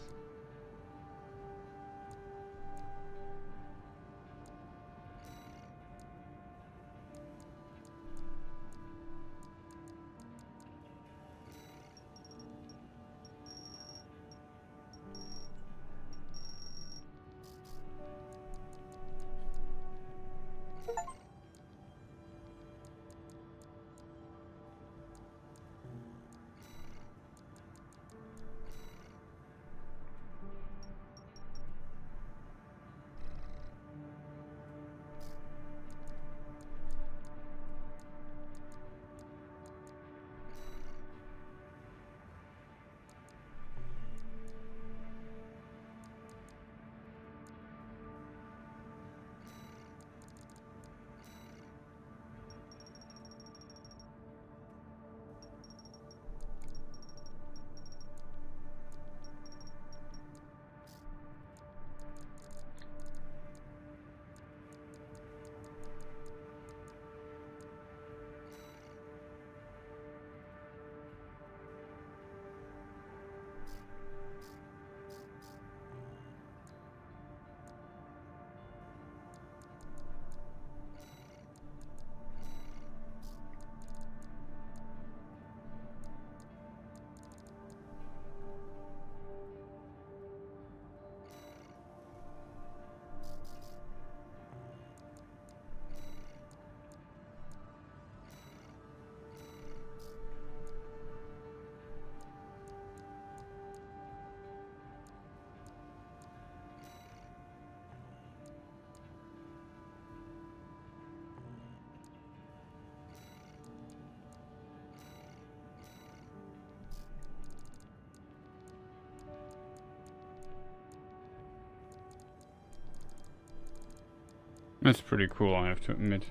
That's pretty cool, I have to admit.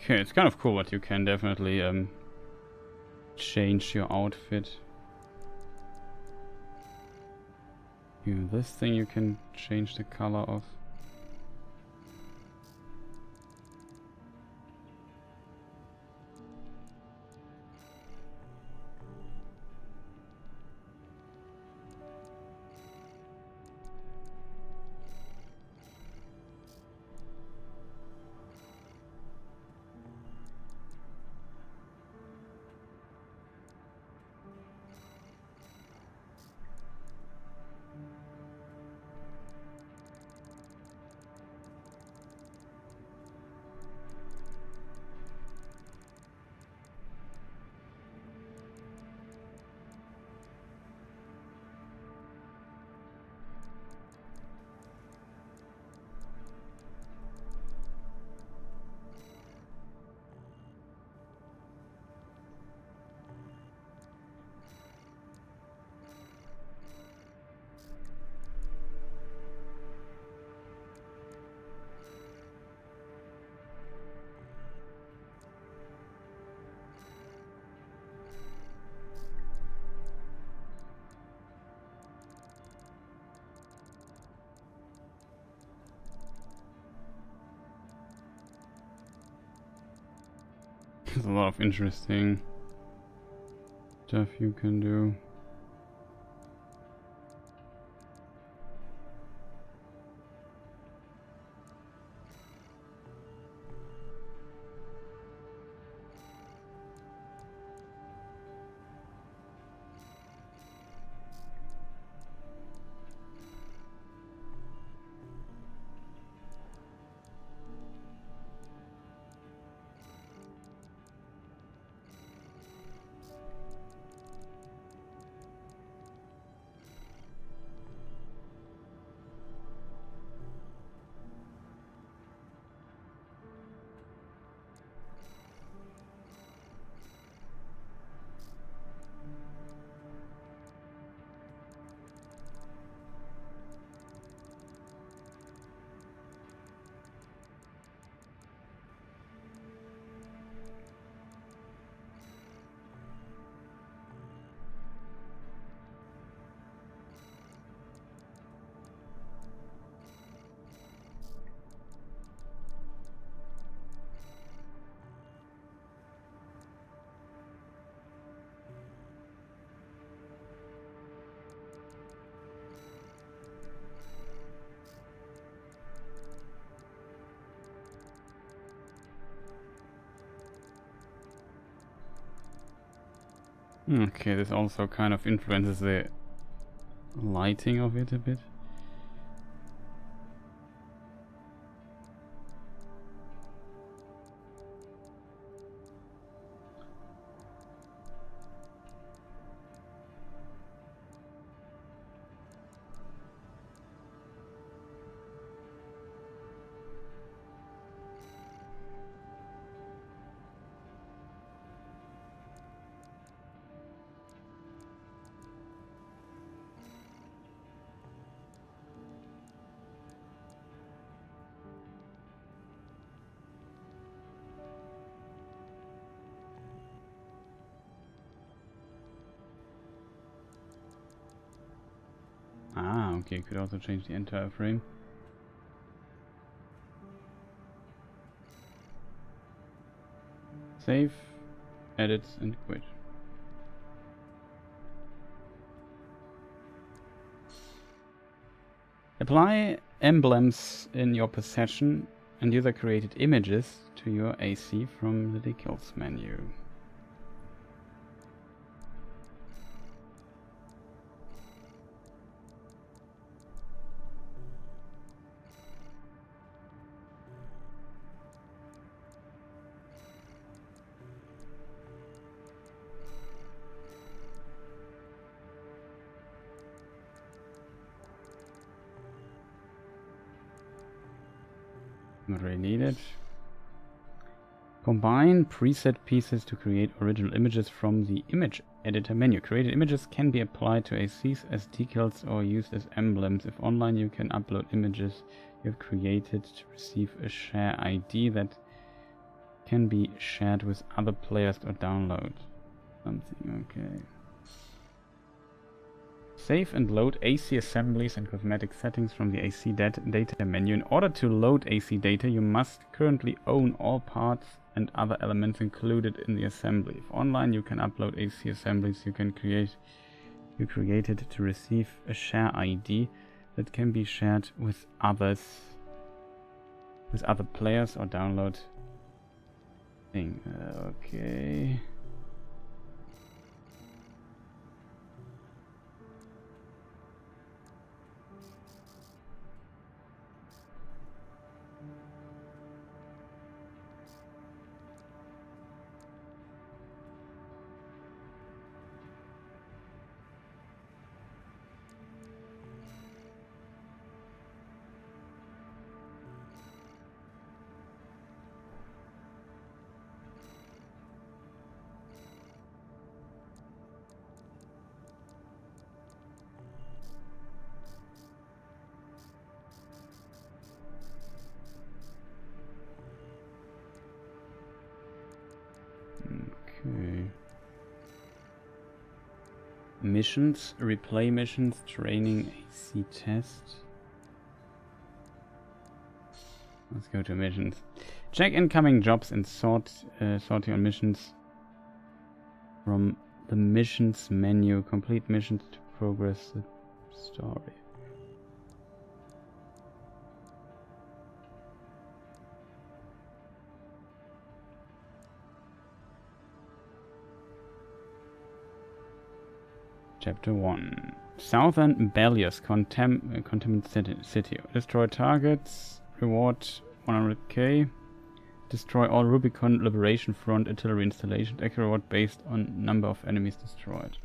Okay, it's kind of cool, but you can definitely change your outfit. This thing you can change the color of. There's a lot of interesting stuff you can do. Okay, this also kind of influences the lighting of it a bit. Ah, okay, could also change the entire frame. Save, edit, and quit. Apply emblems in your possession and user-created images to your AC from the decals menu. Not really needed. Combine preset pieces to create original images from the image editor menu. Created images can be applied to ACs as decals or used as emblems. If online, you can upload images you have created to receive a share ID that can be shared with other players or download something. Okay. Save and load AC assemblies and cosmetic settings from the AC data menu. In order to load AC data, you must currently own all parts and other elements included in the assembly. If online, you can upload AC assemblies you created to receive a share ID that can be shared with other players or download thing. Okay. Okay. Missions, replay missions, training, AC test. Let's go to missions. Check incoming jobs and sorting on missions from the missions menu. Complete missions to progress the story. Chapter 1. Southern Bellius, Contaminant City. Destroy targets. Reward 100k. Destroy all Rubicon Liberation Front artillery installations. Extra reward based on number of enemies destroyed.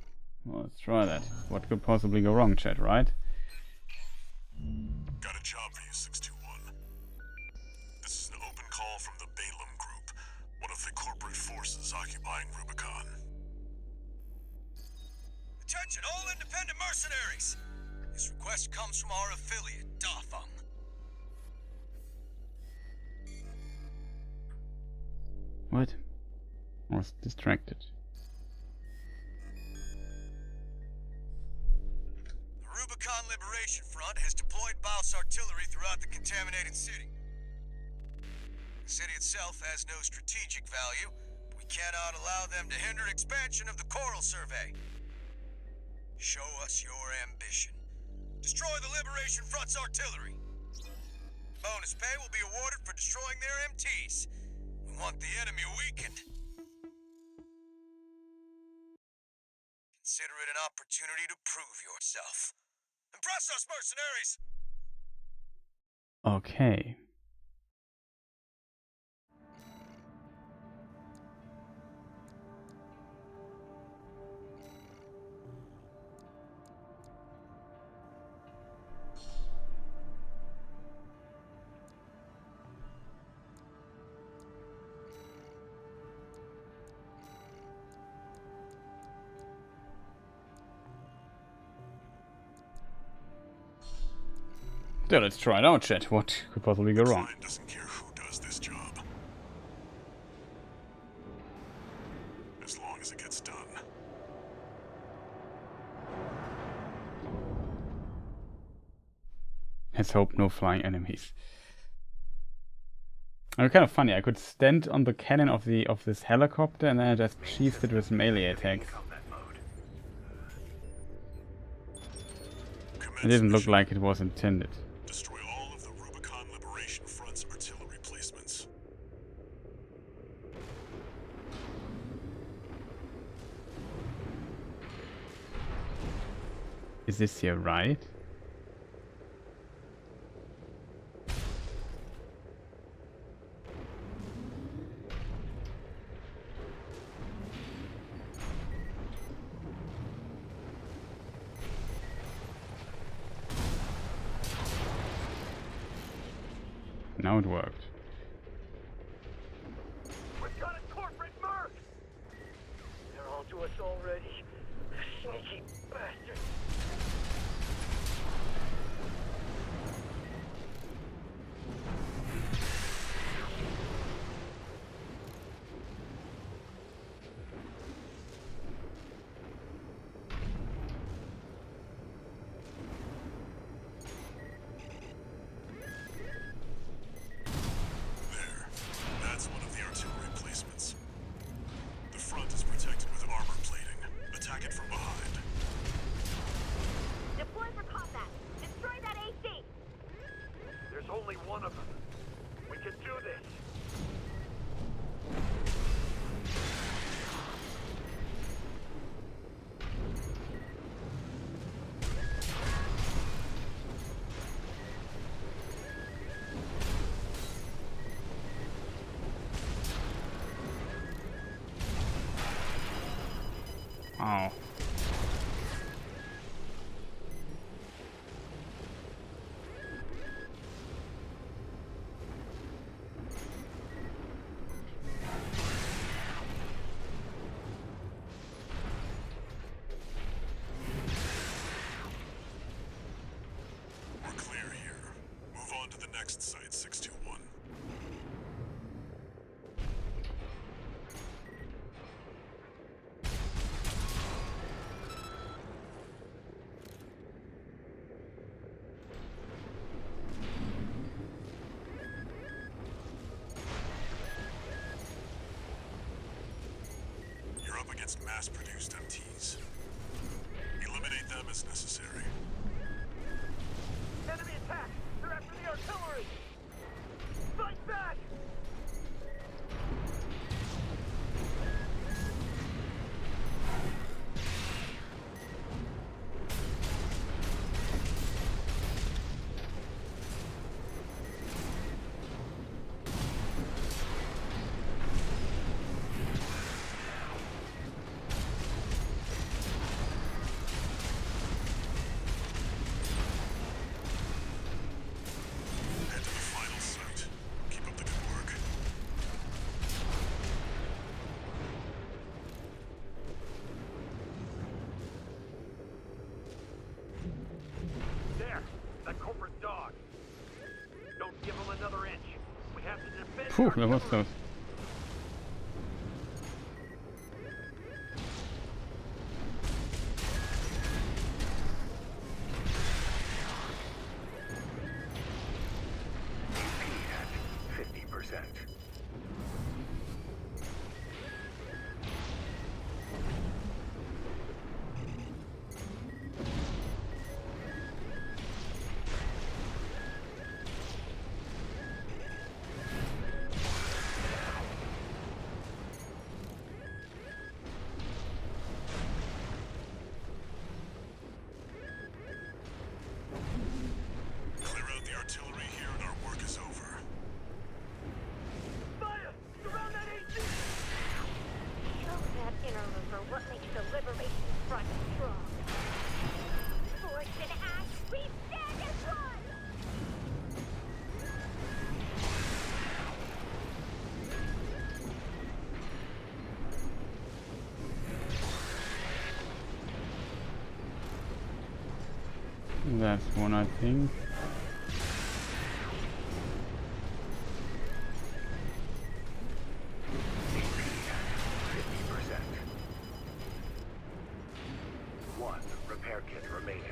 Well, let's try that. What could possibly go wrong, chat, right? Got a job for you, 621. This is an open call from the Balum Group, one of the corporate forces occupying Rubicon. Attention, all independent mercenaries! This request comes from our affiliate, Dafeng. What? I was distracted. The Rubicon Liberation Front has deployed Baus artillery throughout the contaminated city. The city itself has no strategic value, but we cannot allow them to hinder expansion of the Coral Survey. Show us your ambition. Destroy the Liberation Front's artillery. Bonus pay will be awarded for destroying their MTs. We want the enemy weakened. Consider it an opportunity to prove yourself. Impress us, mercenaries! Okay. So let's try it out, chat. What could possibly go wrong? Client doesn't care who does this job, as long as it gets done. Let's hope no flying enemies. And kind of funny. I could stand on the cannon of this helicopter and then I just cheesed it with melee attacks. Combat mode. It Commence didn't look mission. like it was intended. Destroy all of the Rubicon Liberation Front's artillery placements. Is this here right? Now it worked. We've got a corporate merc! They're all to us already. Sneaky bastards. There. That's one of the artillery placements. The front is protected with armor plating. Attack it from behind. Deploy for combat. Destroy that AC. There's only one of them. We can do this. Oh. We're clear here. Move on to the next site, 621. You're up against mass-produced MTs. Eliminate them as necessary. Enemy attack! They're after the artillery! Fight back! Head to the final site. Keep up the good work. There! That corporate dog! Don't give him another inch! We have to defend Phew, our that was artillery. close. AP at 50%. Clear out the artillery here and our work is over. Fire! Surround that AC! Show that inner liver what makes the Liberation Front strong. Forged in ash, we stand as one! That's one, I think. AP at 50%. One repair kit remaining.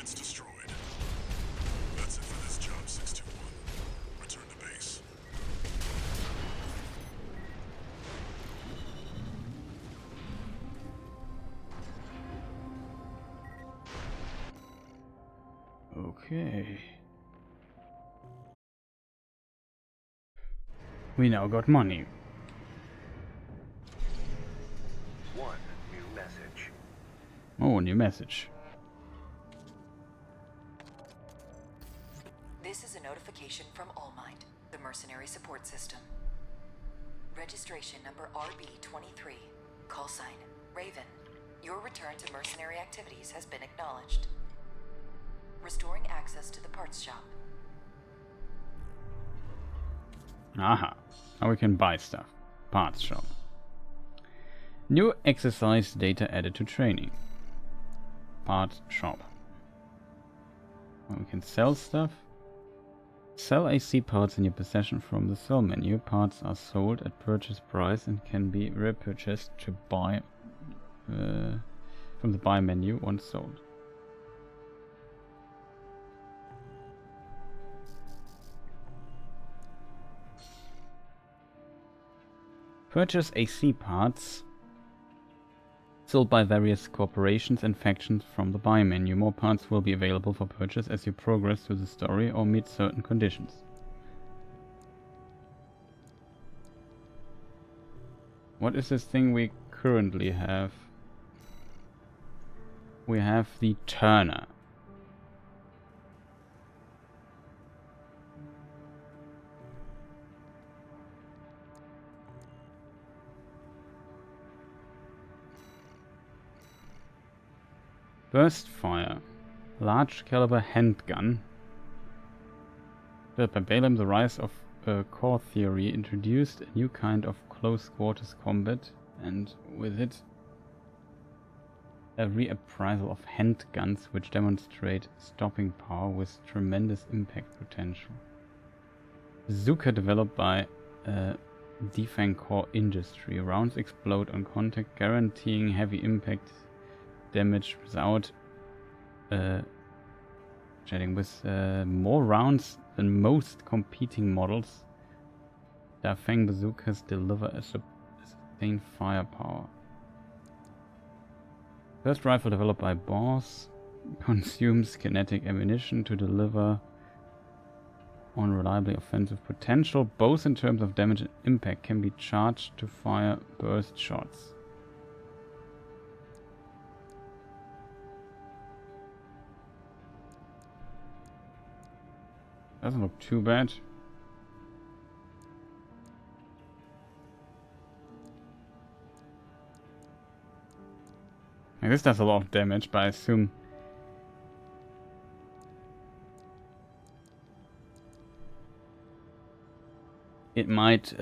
Target's destroyed. That's it for this job, 621. Return to base. Okay. We now got money. One new message. Oh, new message. This is a notification from Allmind, the mercenary support system. Registration number RB23, call sign Raven. Your return to mercenary activities has been acknowledged. Restoring access to the parts shop. Aha. Now we can buy stuff. Parts shop. New exercise data added to training. Parts shop. We can sell stuff. Sell AC parts in your possession from the sell menu. Parts are sold at purchase price and can be repurchased to buy from the buy menu once sold. Purchase AC parts sold by various corporations and factions from the buy menu. More parts will be available for purchase as you progress through the story or meet certain conditions. What is this thing we currently have? We have the Turner. Burst fire. Large caliber handgun. Built by Balaam, the rise of core theory introduced a new kind of close quarters combat, and with it a reappraisal of handguns which demonstrate stopping power with tremendous impact potential. Bazooka developed by Defang Core Industry. Rounds explode on contact, guaranteeing heavy impact damage without shedding. With more rounds than most competing models, Defang bazookas deliver a sustained firepower. First rifle developed by Boss consumes kinetic ammunition to deliver on reliably offensive potential, both in terms of damage and impact. Can be charged to fire burst shots. Doesn't look too bad. Like, this does a lot of damage, but I assume it might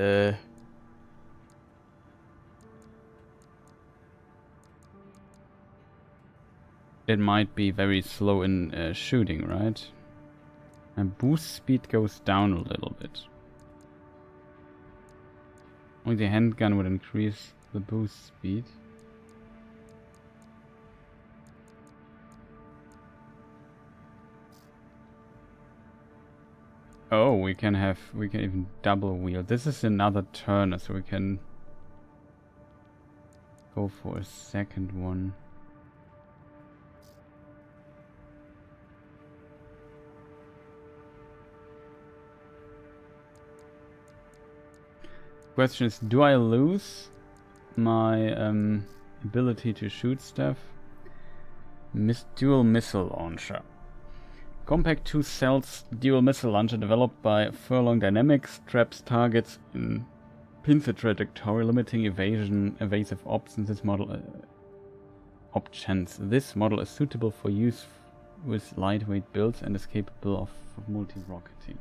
be very slow in shooting, right? And boost speed goes down a little bit. Only the handgun would increase the boost speed. Oh, we can even double wield. This is another turner, so we can go for a second one. Question is, do I lose my ability to shoot stuff? Dual missile launcher. Compact 2 cells dual missile launcher developed by Furlong Dynamics traps targets in pincer trajectory, limiting evasive options. This model is suitable for use with lightweight builds and is capable of multi-rocketing.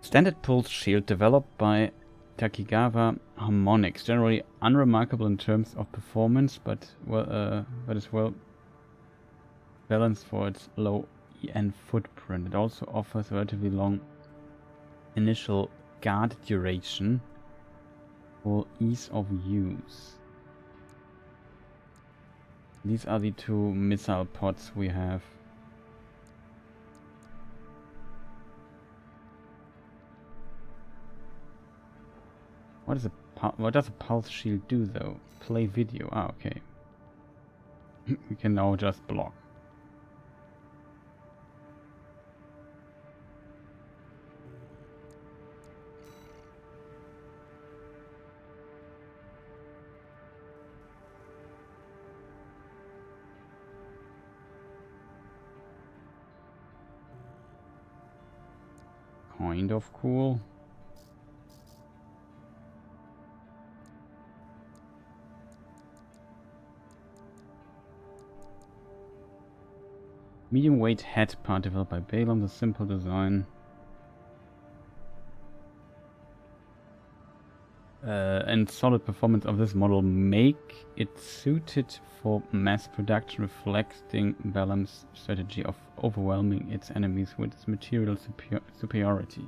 Standard pulse shield developed by Takigawa harmonics, generally unremarkable in terms of performance, but is well balanced for its low EN footprint. It also offers a relatively long initial guard duration for ease of use. These are the two missile pods we have. What does a pulse shield do though? Play video. Ah, okay. We can now just block. Kind of cool. Medium weight head part developed by Baldur, the simple design. And solid performance of this model make it suited for mass production, reflecting Balaam's strategy of overwhelming its enemies with its material superiority.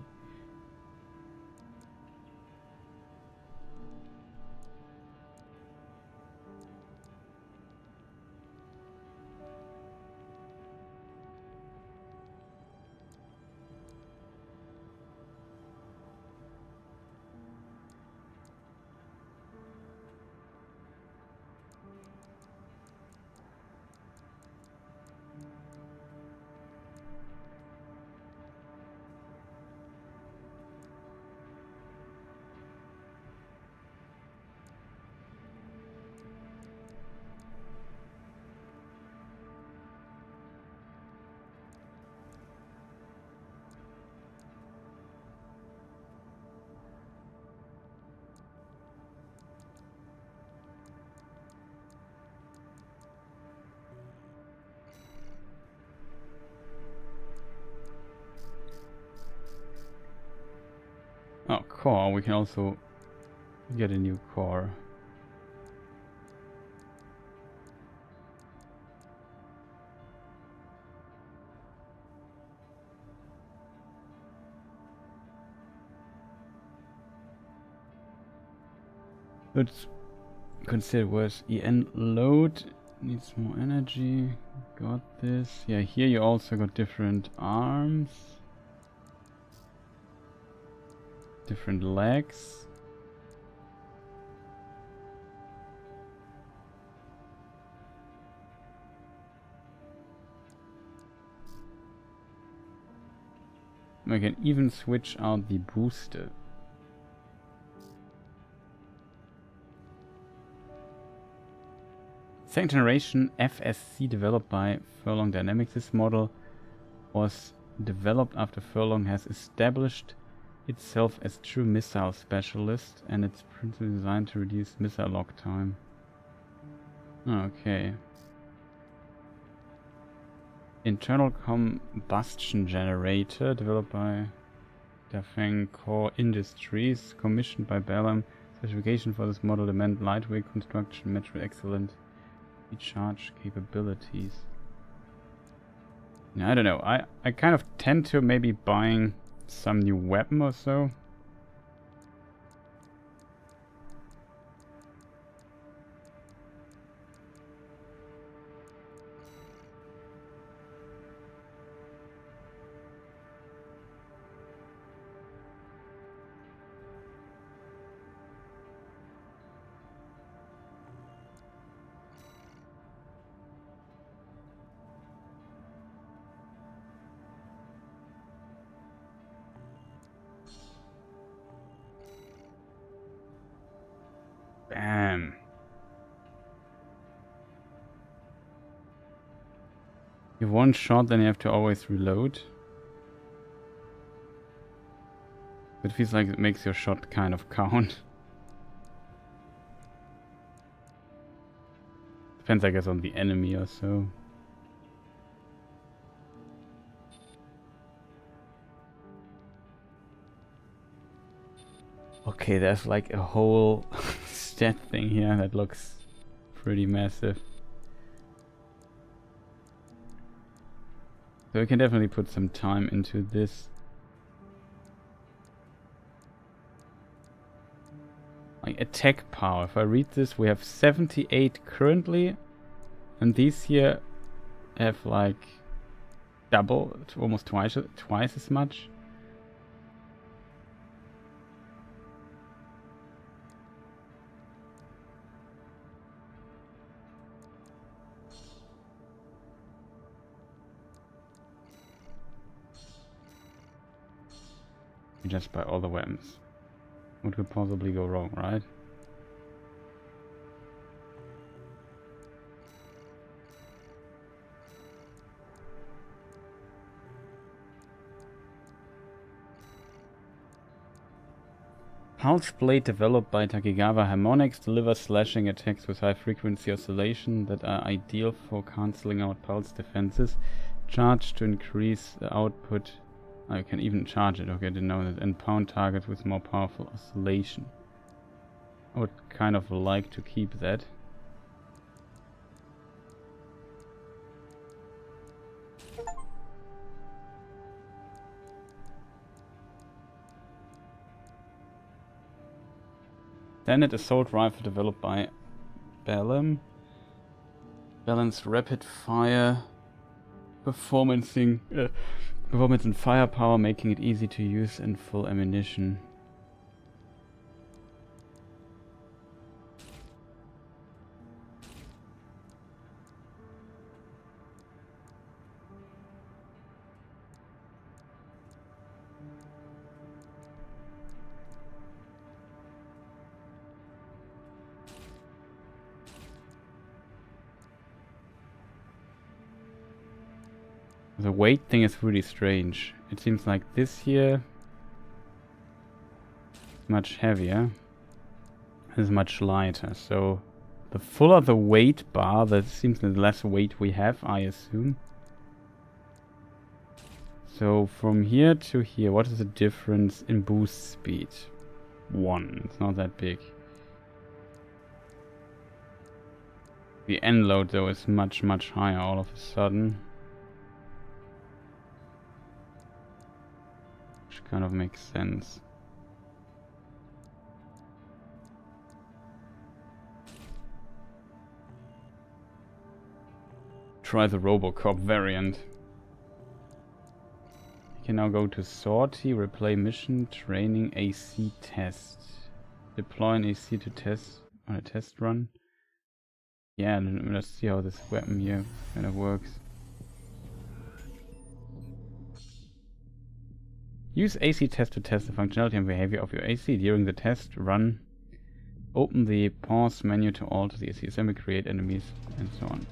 Oh, core. We can also get a new core. Let's consider worse. EN load needs more energy. Got this. Yeah, here you also got different arms. Different legs. We can even switch out the booster. Second generation FSC developed by Furlong Dynamics. This model was developed after Furlong has established itself as true missile specialist, and it's principally designed to reduce missile lock time. Okay. Internal combustion generator developed by Dafeng Core Industries, commissioned by Balaam. Specification for this model demand lightweight construction matched with excellent recharge capabilities. Now, I don't know. I kind of tend to maybe buying some new weapon or so. Bam. You have one shot, then you have to always reload. It feels like it makes your shot kind of count. Depends, I guess, on the enemy or so. Okay, there's like a whole stat thing here that looks pretty massive. So we can definitely put some time into this. Like attack power, if I read this, we have 78 currently, and these here have like double, almost twice as much. We just buy all the weapons. What could possibly go wrong, right? Pulse Blade developed by Takegawa Harmonix delivers slashing attacks with high frequency oscillation that are ideal for cancelling out pulse defenses. Charge to increase the output. Oh, you can even charge it, okay, I didn't know that. And pound targets with more powerful oscillation. I would kind of like to keep that. Standard assault rifle developed by Gollum. Balanced rapid fire performance and firepower, making it easy to use in full ammunition. The weight thing is really strange. It seems like this here is much heavier. This is much lighter. So the fuller the weight bar, that seems the less weight we have, I assume. So from here to here, what is the difference in boost speed? 1. It's not that big. The end load though is much higher all of a sudden. Kind of makes sense. Try the Robocop variant. You can now go to sortie, replay mission, training, AC test. Deploy an AC to test on a test run. Yeah, let's see how this weapon here kind of works. Use AC test to test the functionality and behavior of your AC. During the test run, open the pause menu to alter the AC assembly, create enemies, and so on.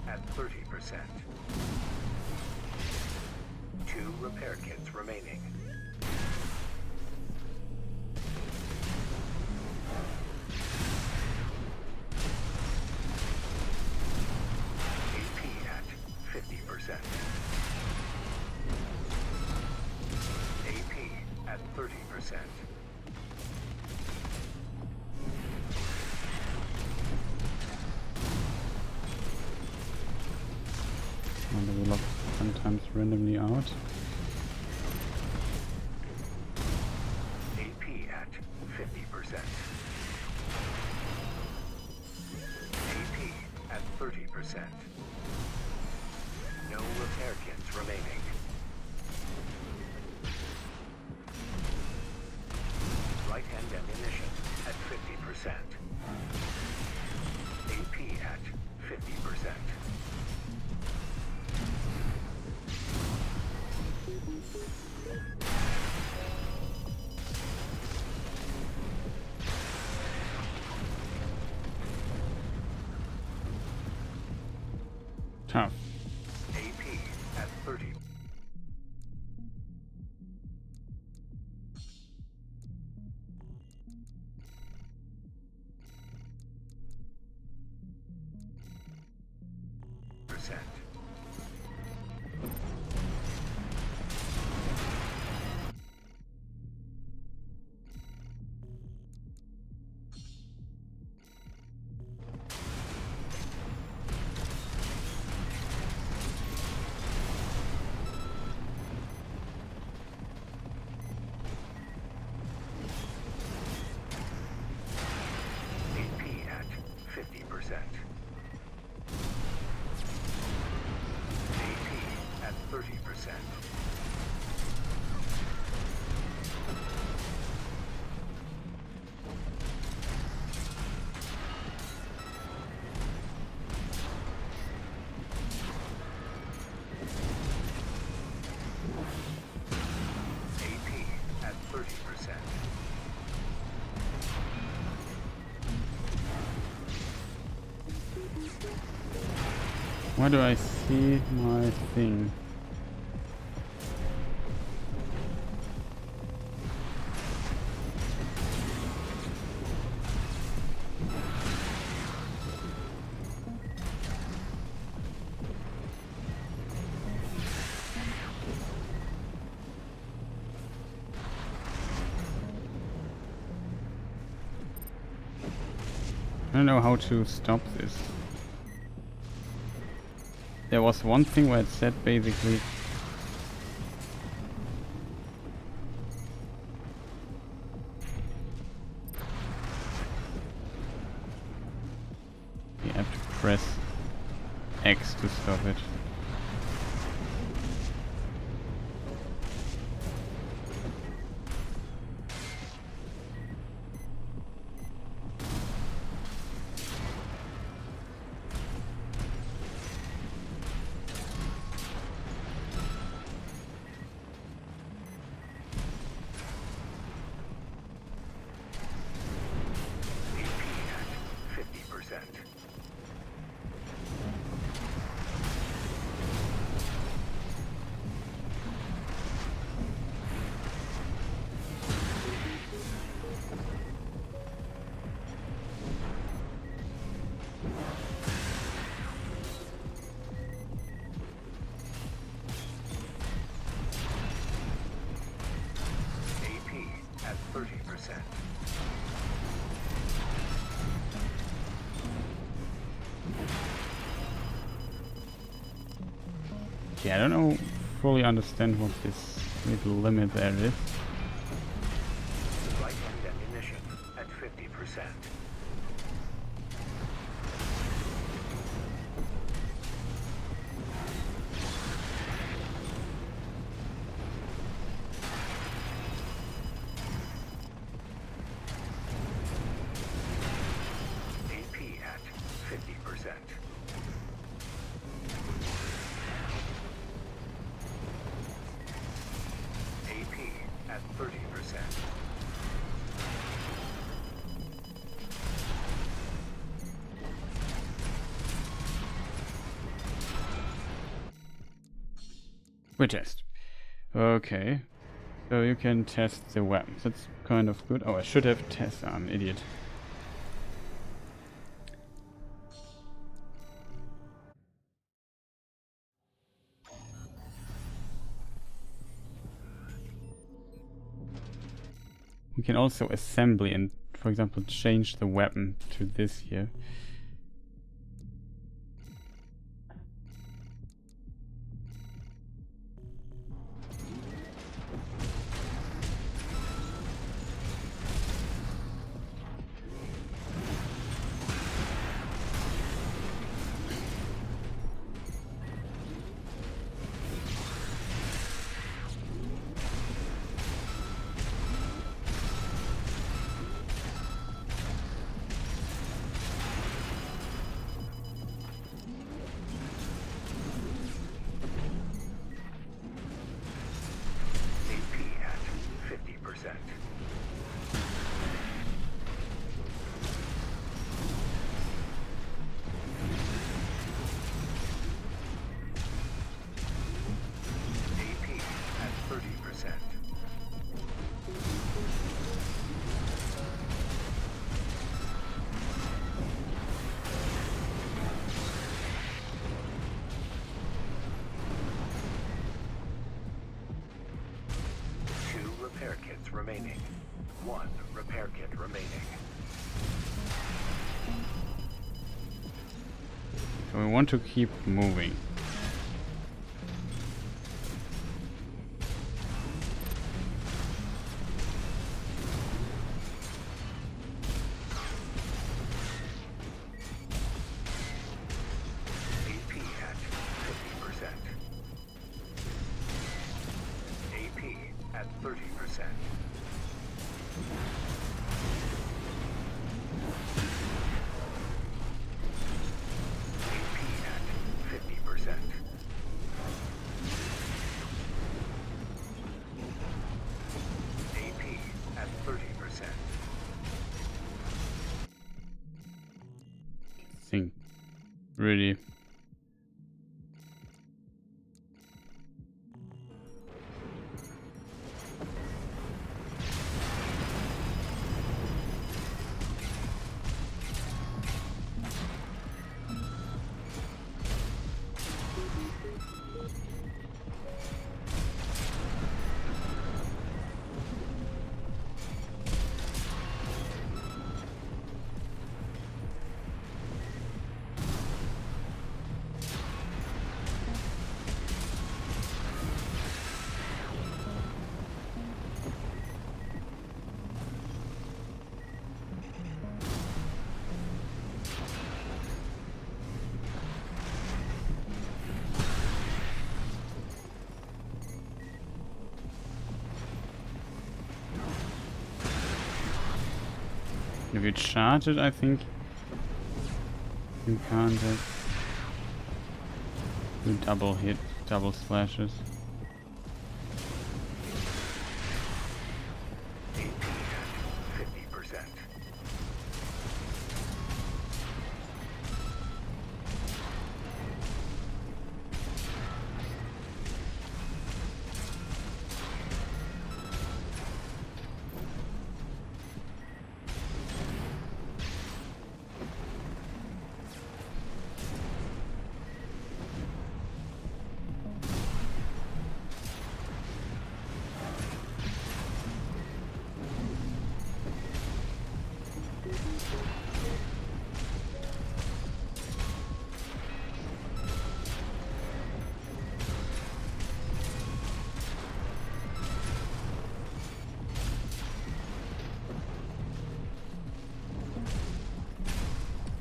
at 30%. 2 repair kits remaining. AP at 50%. AP at 30%. one that we lock sometimes randomly out. AP at 50%. AP at 30%. No repair kits remaining. Right-hand ammunition at 50%. AP at 50%. Tough. AP at 30. Percent. AP at 50%. AP at 30%. AP at 30%. Why do I see my thing? I don't know how to stop this. There was one thing where it said basically you have to press X to stop it. AP at 50%. AP at 30%. Yeah, I don't know, fully understand what this little limit there is. Right-hand ammunition at 50%. AP at 50%. AP at 30%. We test. Okay. So you can test the weapons. That's kind of good. Oh, I should have tested. I'm an idiot. We can also assembly and, for example, change the weapon to this here. remaining. 1 repair kit remaining. So we want to keep moving. AP at 50%. AP at 30%. AP at 50%. AP at 30%. Thing. Really. If you charge it, I think you can't do double hit, double slashes. AP at 50%.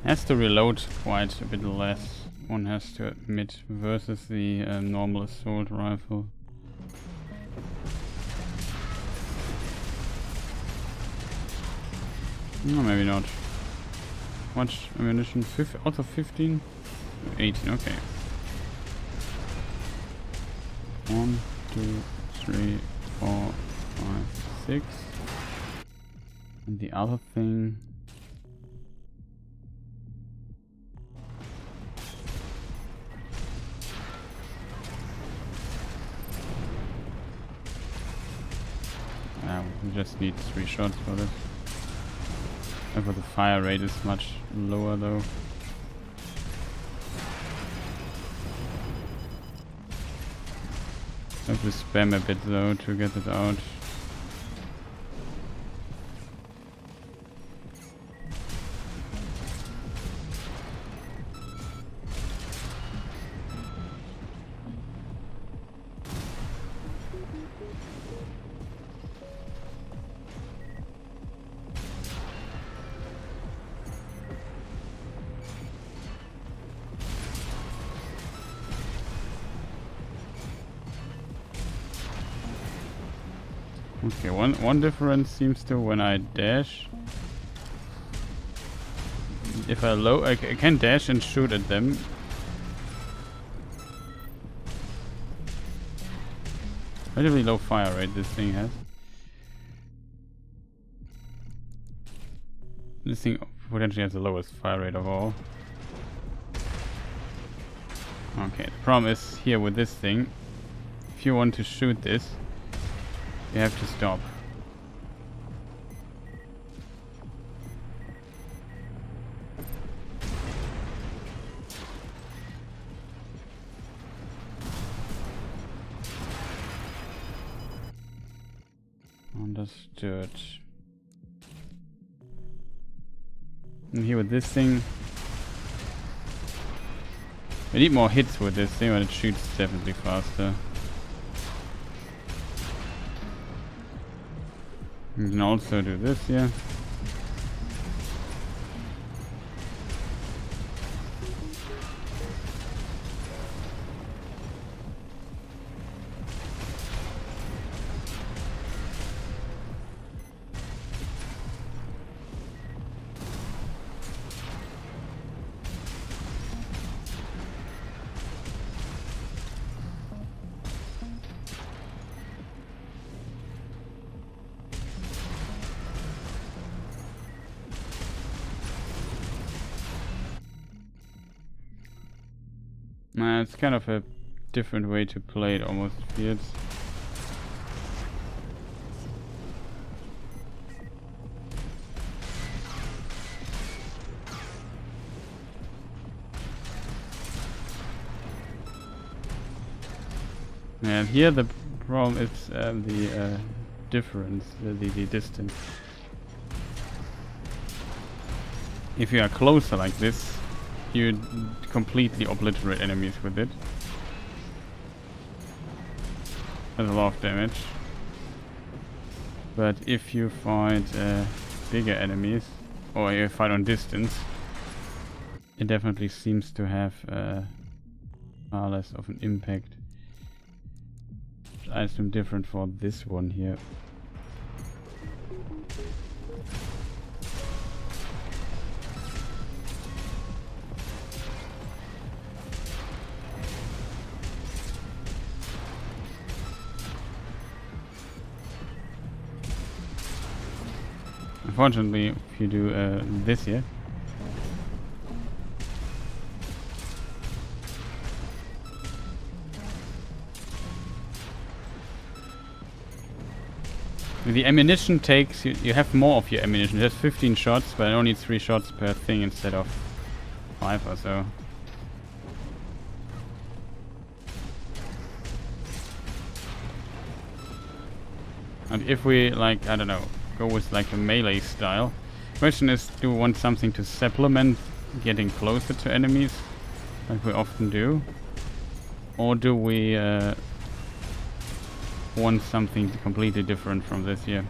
Has to reload quite a bit less, one has to admit, versus the normal assault rifle. No, maybe not. Much ammunition? Also 15? 18, okay. 1, 2, 3, 4, 5, 6. And the other thing... we just need 3 shots for this. But the fire rate is much lower though. I have to spam a bit though to get it out. Okay, one difference seems to when I dash. If I can dash and shoot at them. Relatively low fire rate this thing has. This thing potentially has the lowest fire rate of all. Okay, the problem is here with this thing. If you want to shoot this, you have to stop. Understood. And here with this thing, I need more hits with this thing, but it shoots definitely faster. You can also do this here. It's kind of a different way to play it, almost feels. Yeah, here the problem is the difference, the distance. If you are closer like this, you completely obliterate enemies with it. That's a lot of damage. But if you fight bigger enemies, or you fight on distance, it definitely seems to have far less of an impact. I assume different for this one here. Unfortunately, if you do this here, the ammunition takes, you have more of your ammunition. It has 15 shots, but only 3 shots per thing instead of 5 or so. And if we, like, I don't know, go with like a melee style. Question is, do we want something to supplement getting closer to enemies, like we often do? Or do we want something completely different from this here?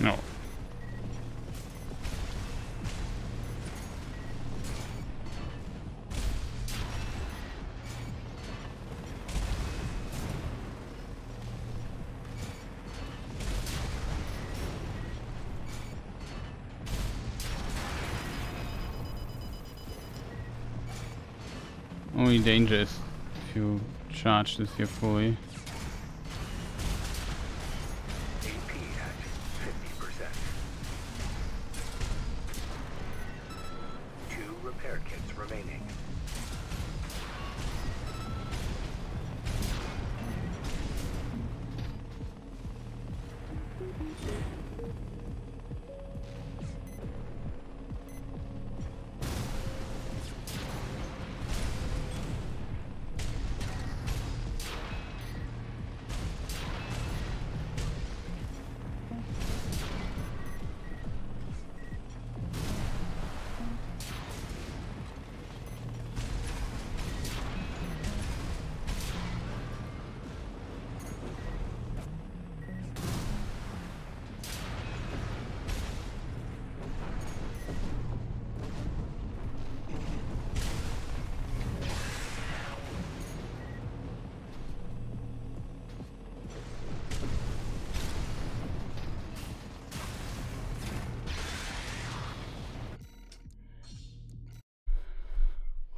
No. Only danger is if you charge this here fully. AP at 50%. 2 repair kits remaining.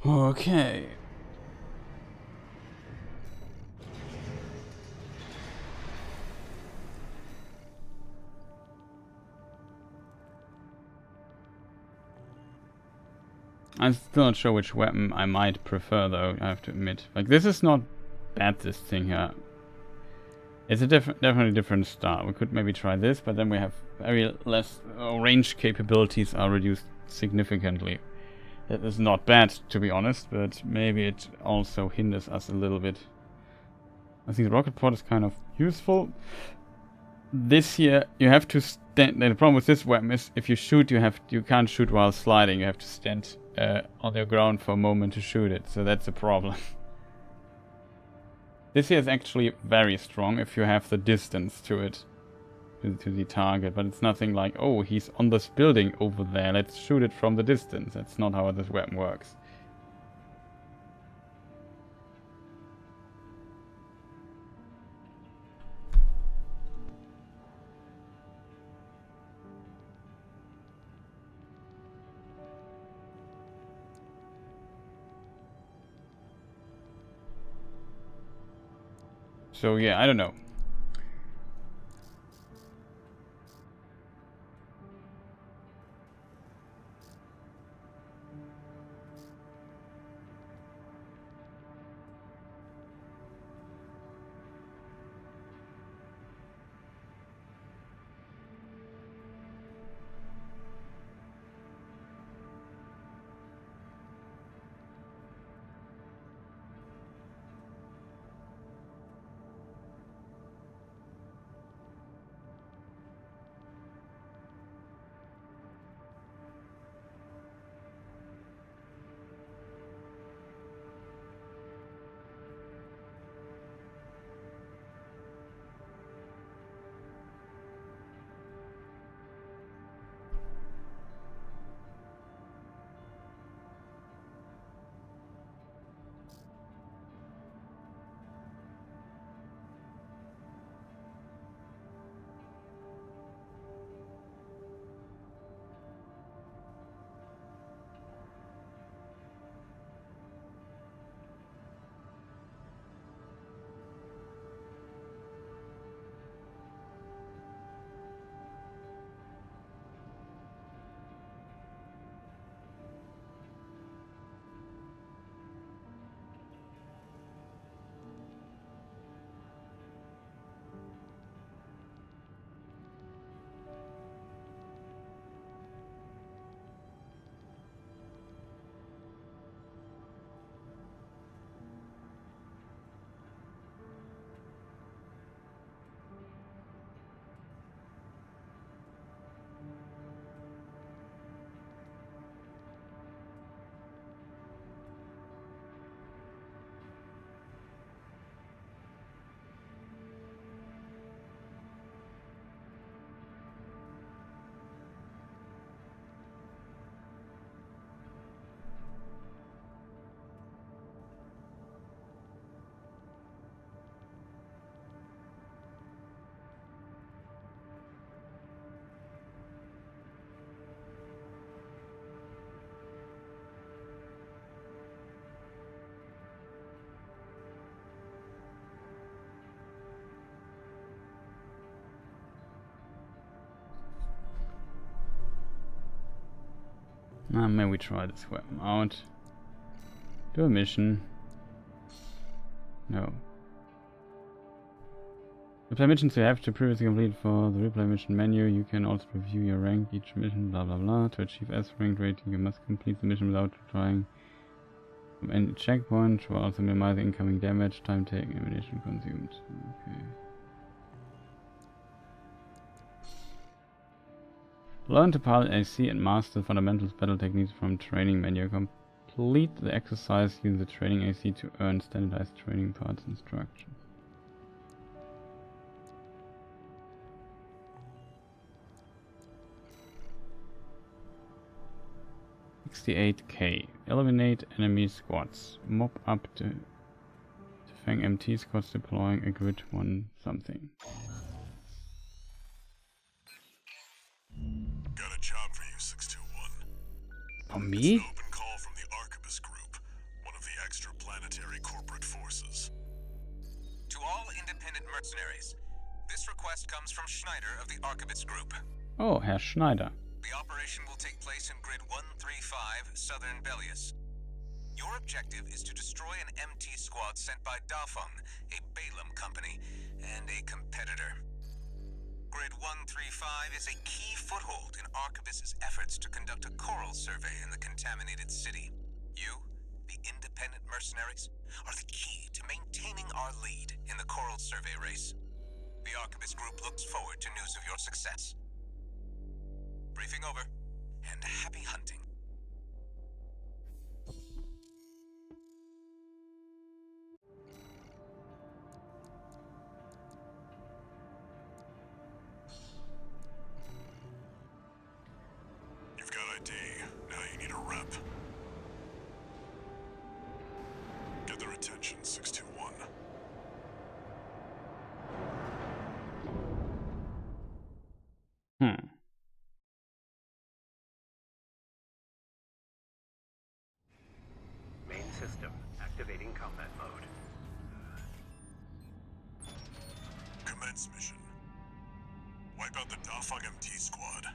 Okay. I'm still not sure which weapon I might prefer, though, I have to admit. Like, this is not bad, this thing here. It's a definitely different style. We could maybe try this, but then we have very less range capabilities are reduced significantly. That is not bad, to be honest, but maybe it also hinders us a little bit. I think the rocket pod is kind of useful. This here, you have to stand. The problem with this weapon is if you shoot, you can't shoot while sliding. You have to stand on the ground for a moment to shoot it, so that's a problem. This here is actually very strong if you have the distance to it, to the target, but it's nothing like, oh, he's on this building over there, let's shoot it from the distance. That's not how this weapon works. So yeah, I don't know. Maybe we try this weapon out. Do a mission. No. Replay missions you have to previously complete for the replay mission menu. You can also review your rank each mission, blah blah blah. To achieve S rank rating, you must complete the mission without trying from any checkpoint, while also minimizing incoming damage, time taken, ammunition consumed. Okay. Learn to pilot AC and master the fundamentals battle techniques from training menu. Complete the exercise using the training AC to earn standardized training parts instructions. 68k. Eliminate enemy squads. Mop up to Fang MT squads deploying a grid 1 something. Got a job for you, 621. For me? It's an open call from the Arquebus group. Archivist Group. Oh, Herr Schneider. The operation will take place in Grid 135, Southern Belius. Your objective is to destroy an MT squad sent by Dafeng, a Balaam company, and a competitor. Grid 135 is a key foothold in Archivist's efforts to conduct a coral survey in the contaminated city. You, the independent mercenaries, are the key to maintaining our lead in the coral survey race. The Archivist Group looks forward to news of your success. Briefing over, and happy hunting. You've got ID. Now you need a rep. Get their attention, 621. Main system activating combat mode. Commence mission. Wipe out the Dafeng MT squad.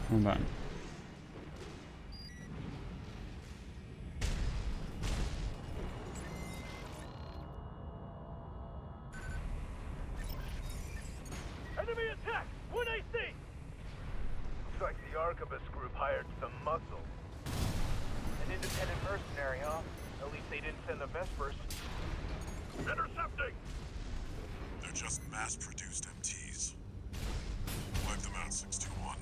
Hold on. Enemy attack! 1 AC! Looks like the Archivist Group hired some muscle. An independent mercenary, huh? At least they didn't send the Vespers. Intercepting! They're just mass-produced MTs. Wipe them out, 621.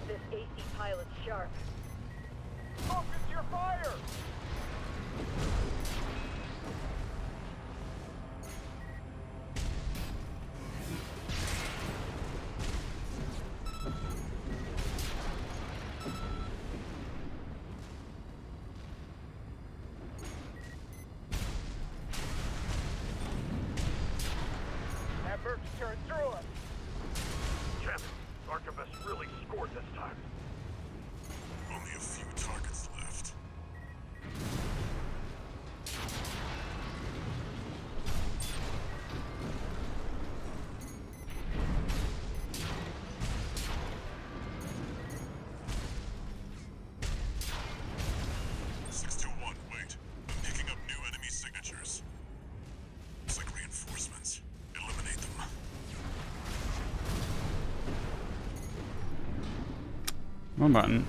This AC pilot's sharp. Focus your fire! That Merc's turned through us. Damn it, Archivist really scored this time. Only a few targets left. Wait. I'm picking up new enemy signatures. Looks like reinforcements. Eliminate them. One button.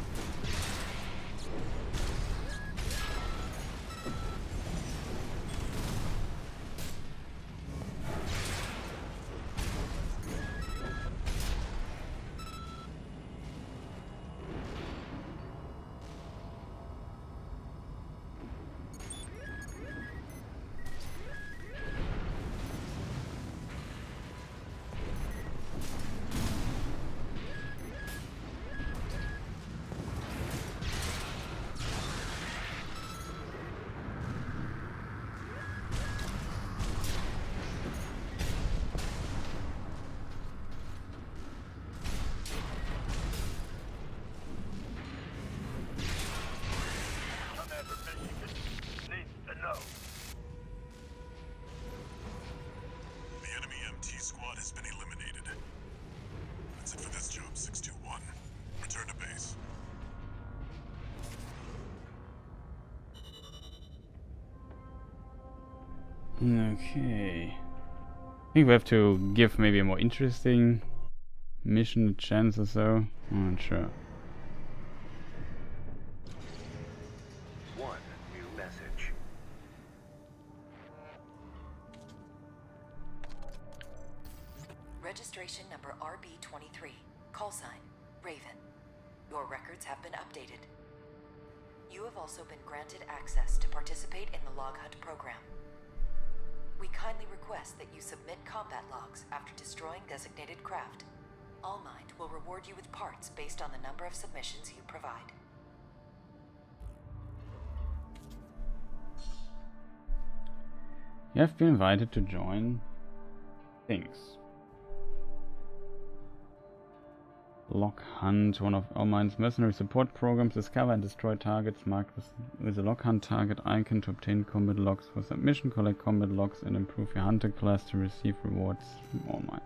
Commander Michigan needs to know. The enemy MT squad has been eliminated. That's it for this job, 621. Return to base. Okay. I think we have to give maybe a more interesting mission a chance or so. I'm not sure. One new message. Registration number RB23, call sign, Raven. Your records have been updated. You have also been granted access to participate in the log hunt program. We kindly request that you submit combat logs after destroying designated craft. All Mind will reward you with parts based on the number of submissions you provide. You have been invited to join things. Lock Hunt, one of All Mind's mercenary support programs. Discover and destroy targets marked with a Lock Hunt target icon to obtain combat logs for submission. Collect combat logs and improve your hunter class to receive rewards from All Might.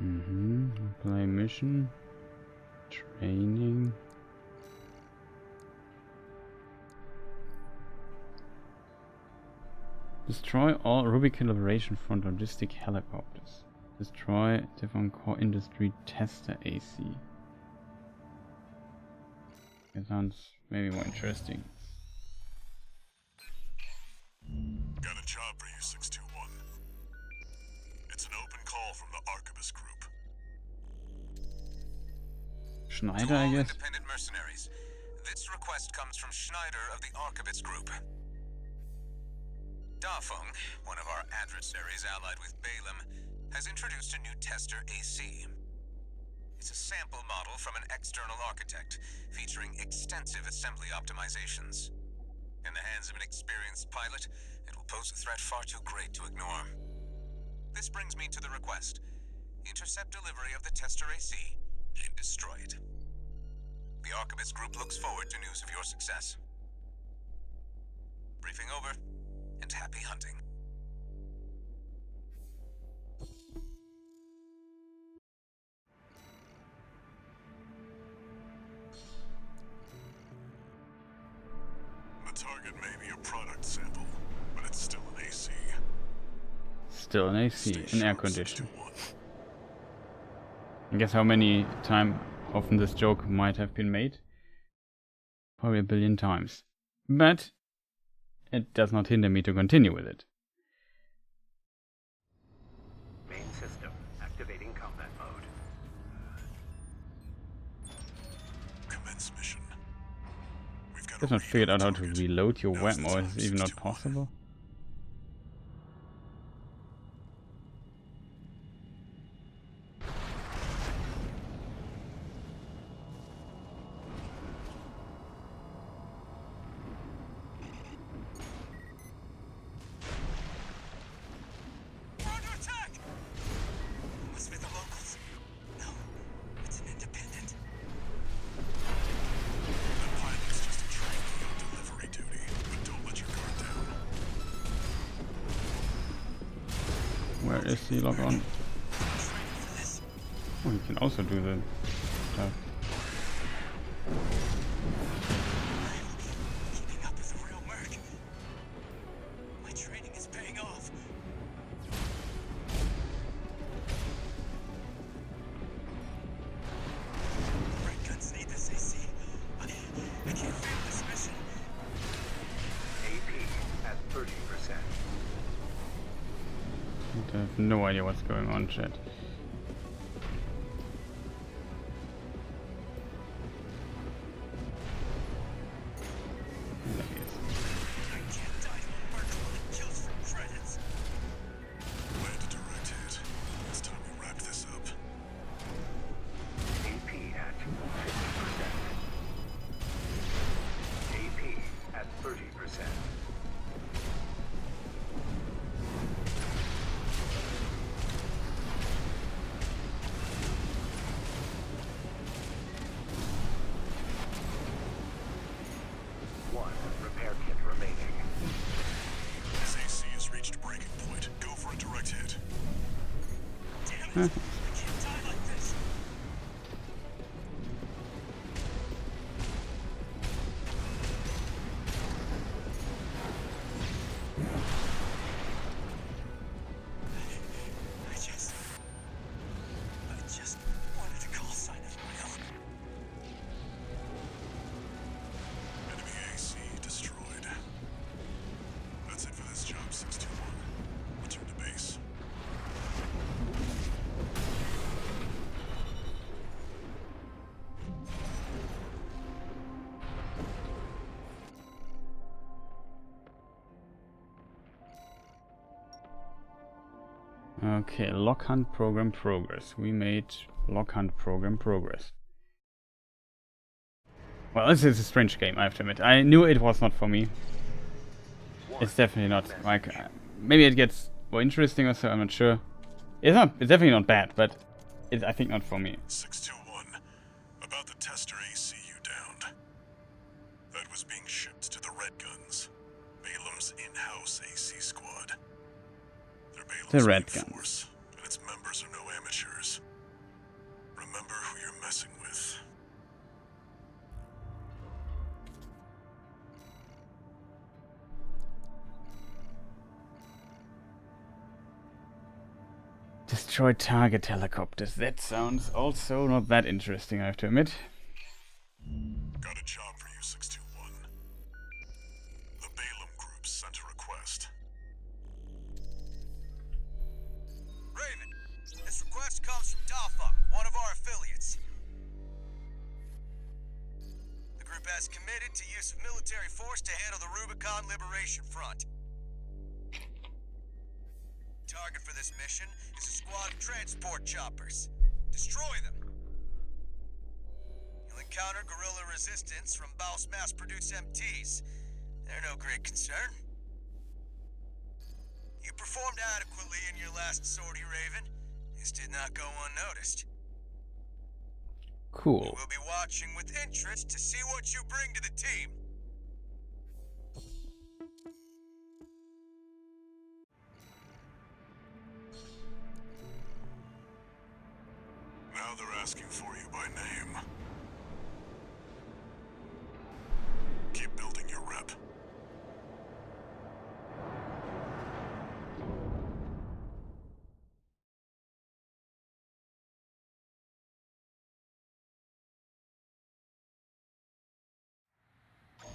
Apply mission. Training. Destroy all Rubicon Liberation Front logistic helicopters. Destroy Devon Core Industry Tester AC. It sounds maybe more interesting. Got a job for you, 621. It's an open call from the Archibus Group. Schneider, To all I guess. independent mercenaries, this request comes from Schneider of the Archibus Group. Dafeng, one of our adversaries allied with Balaam, has introduced a new tester AC. It's a sample model from an external architect, featuring extensive assembly optimizations. In the hands of an experienced pilot, it will pose a threat far too great to ignore. This brings me to the request. Intercept delivery of the tester AC and destroy it. The Archibus Group looks forward to news of your success. Briefing over, and happy hunting. The target may be a product sample, but it's still an AC. Still an AC, Stay an air sharp, condition. 621. I guess how many often this joke might have been made? Probably a billion times. But it does not hinder me to continue with it. Main system activating combat mode. Commence mission. We've got I've a not figured out how to target. reload your Now's weapon, the or time, is it even not 621. possible? We're under attack! Must be the locals. No, it's an independent. The pilot's just a trainee on delivery duty, but don't let your guard down. Where is the log on? Oh, you can also do the stuff. Keeping up with a real merc. My training is paying off. Red guns need this AC. I can't fail this mission. AP at 30%. I have no idea what's going on, chat. There he is. I can't die to a merc who only kills for credits. Land a direct hit. It's time we wrap this up. AP at 50%. AP at 30%. I just wanted to call sign of my own. Enemy AC destroyed. That's it for this job, 621. Return to base. Okay, lock hunt program progress. We made lock hunt program progress. Well, this is a strange game, I have to admit. I knew it was not for me. It's definitely not. Like, maybe it gets more interesting or so, I'm not sure. It's not. It's definitely not bad, but it's, I think, not for me. 621. About the tester AC you downed. That was being shipped to the Red Guns, Balam's in-house AC squad. They're The Balam's Red main Guns. force, and its members are no amateurs. Remember who you're messing with. Destroy target helicopters. That sounds also not that interesting, I have to admit. Got a job for you, 621. The Balam Group sent a request. Raven, this request comes from Dafa, one of our affiliates. The group has committed to use of military force to handle the Rubicon Liberation Front. Target for this mission is a squad of transport choppers. Destroy them. You'll encounter guerrilla resistance from Baus mass-produced MTs. They're no great concern. You performed adequately in your last sortie, Raven. This did not go unnoticed. Cool. We'll be watching with interest to see what you bring to the team. Now they're asking for you by name. Keep building your rep.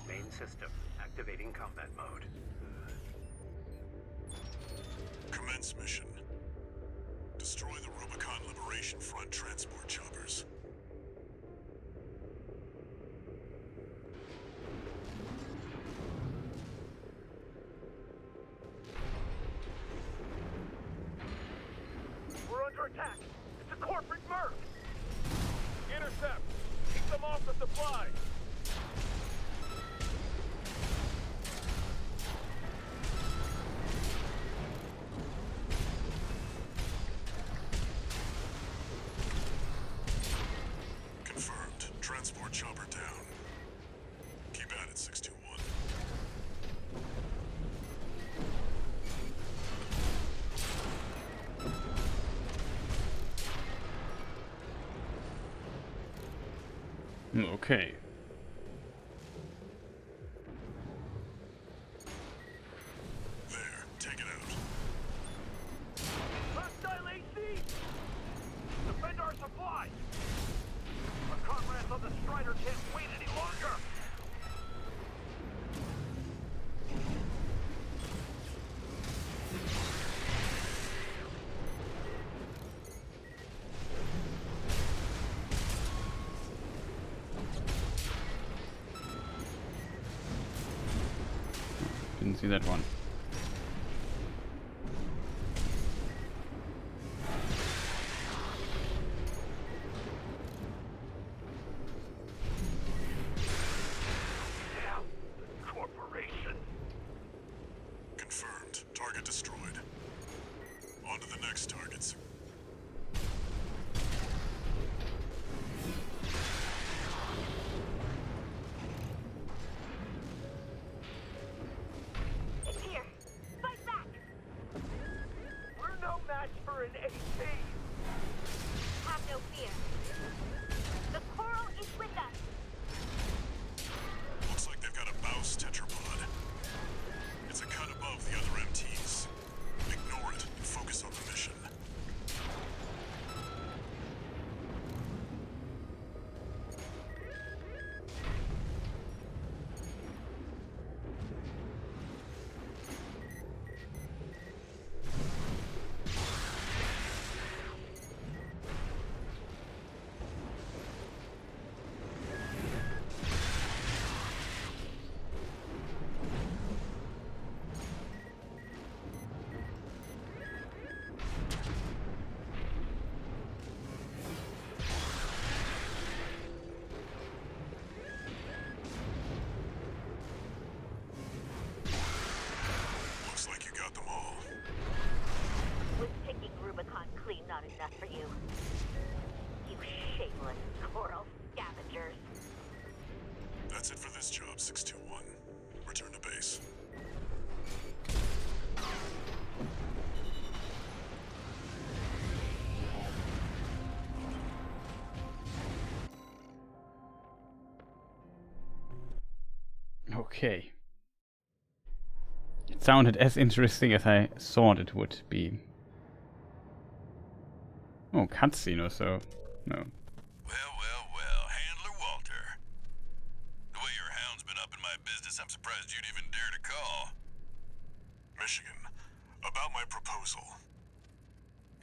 Main system activating combat mode. Commence mission. Destroy the Rubicon Liberation Front transport choppers. We're under attack. It's a corporate merc. Intercept. Keep them off the supply. Confirmed. Transport chopper down. Keep at it, 621. Okay. There, take it out. Hostile AC! Defend our supply! Our comrades on the Strider can't wait any longer! Didn't see that one. Damn! Corporation! Confirmed. Target destroyed. On to the next targets. Here! Fight back! We're no match for an AC! this job, 621. Return to base. Okay. It sounded as interesting as I thought it would be. Oh, cutscene or so. No. Well, Handler Walter. The way your hound's been up in my business, I'm surprised you'd even dare to call. Michigan, about my proposal.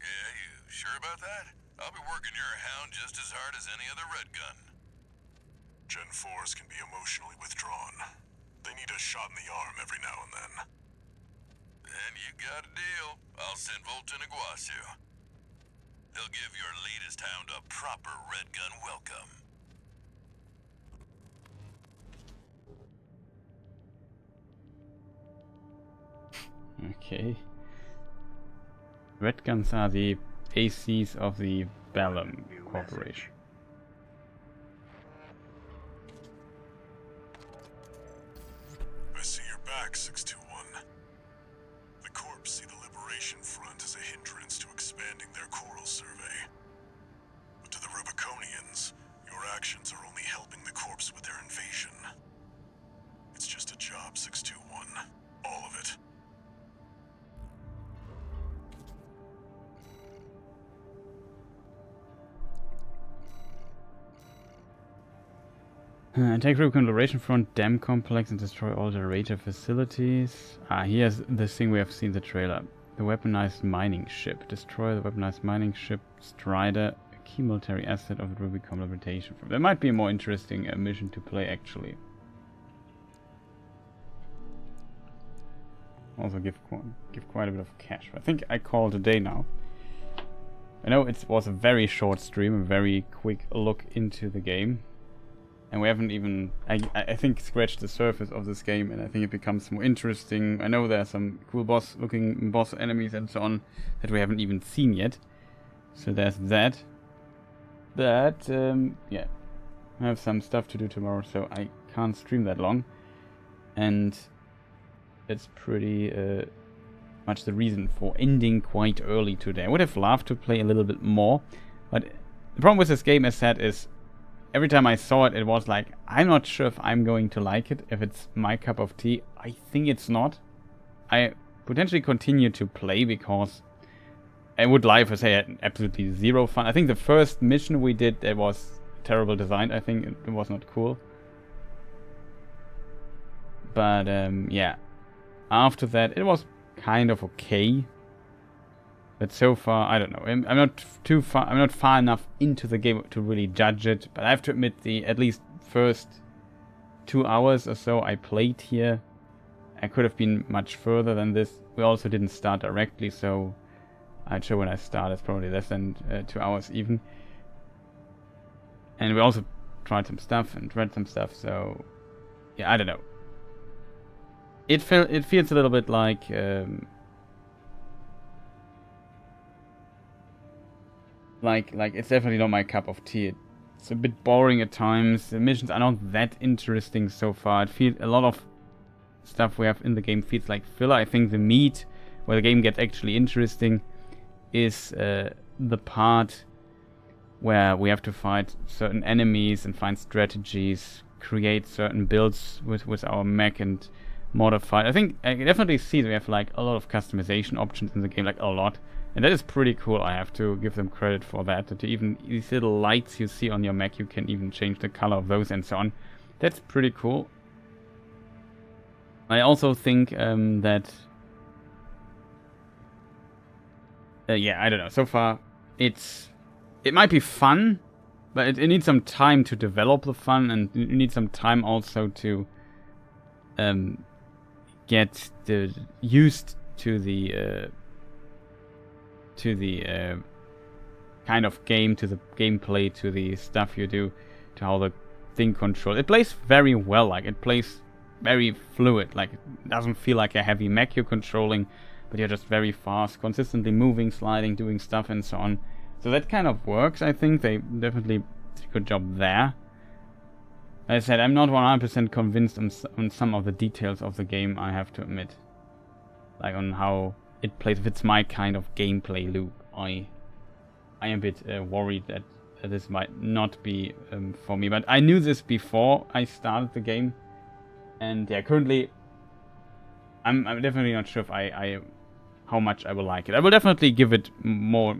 Yeah, you sure about that? I'll be working your hound just as hard as any other red gun. Gen 4s can be emotionally withdrawn. They need a shot in the arm every now and then. Then you got a deal. I'll send Volt and Iguazu. They'll give your latest hound a proper red gun welcome. Okay. Red guns are the ACs of the Gollum Corporation. I see you're back, 621. The Corps see the Liberation Front as a hindrance to expanding their coral survey. But to the Rubiconians, your actions are only helping the Corps with their invasion. It's just a job, 621. All of it. Attack Rubicon Liberation Front Dam Complex and destroy all the Raider facilities. Here's this thing we have seen in the trailer. The weaponized mining ship. Destroy the weaponized mining ship Strider, a key military asset of the Rubicon Liberation Front. That might be a more interesting mission to play, actually. Also give quite a bit of cash. I think I called a day now. I know it was a very short stream, a very quick look into the game. And we haven't even, I think, scratched the surface of this game, and I think it becomes more interesting. I know there are some cool boss-looking boss enemies and so on that we haven't even seen yet. So there's that. But, yeah. I have some stuff to do tomorrow, so I can't stream that long. And it's pretty much the reason for ending quite early today. I would have loved to play a little bit more, but the problem with this game, as said, is every time I saw it, it was like, I'm not sure if I'm going to like it, if it's my cup of tea. I think it's not. I potentially continue to play because I would lie if I say I had absolutely zero fun. I think the first mission we did, it was terrible design. I think it was not cool. But yeah, after that, it was kind of okay. But so far, I don't know. I'm not too far. I'm not far enough into the game to really judge it. But I have to admit, the at least first 2 hours or so I played here, I could have been much further than this. We also didn't start directly, so I'm sure when I start, it's probably less than 2 hours even. And we also tried some stuff and read some stuff. So yeah, I don't know. It feels a little bit like. Like it's definitely not my cup of tea. It's a bit boring at times. The missions are not that interesting so far. It feels a lot of stuff we have in the game feels like filler. I think the meat where the game gets actually interesting is the part where we have to fight certain enemies and find strategies, create certain builds with our mech and modify. I think I can definitely see that we have like a lot of customization options in the game, like a lot. And that is pretty cool. I have to give them credit for that. That even these little lights you see on your mech, you can even change the color of those and so on. That's pretty cool. I also think that... yeah, I don't know. So far, it might be fun, but it needs some time to develop the fun, and it needs some time also to get used to the kind of game, to the gameplay, to the stuff you do, to how the thing controls. It plays very well, like it plays very fluid, like it doesn't feel like a heavy mech you're controlling, but you're just very fast, consistently moving, sliding, doing stuff and so on. So that kind of works, I think. They definitely did a good job there. As I said, I'm not 100% convinced on some of the details of the game, I have to admit. Like on how it plays, if it's my kind of gameplay loop. I am a bit worried that this might not be for me. But I knew this before I started the game. And yeah, currently, I'm definitely not sure if how much I will like it. I will definitely give it more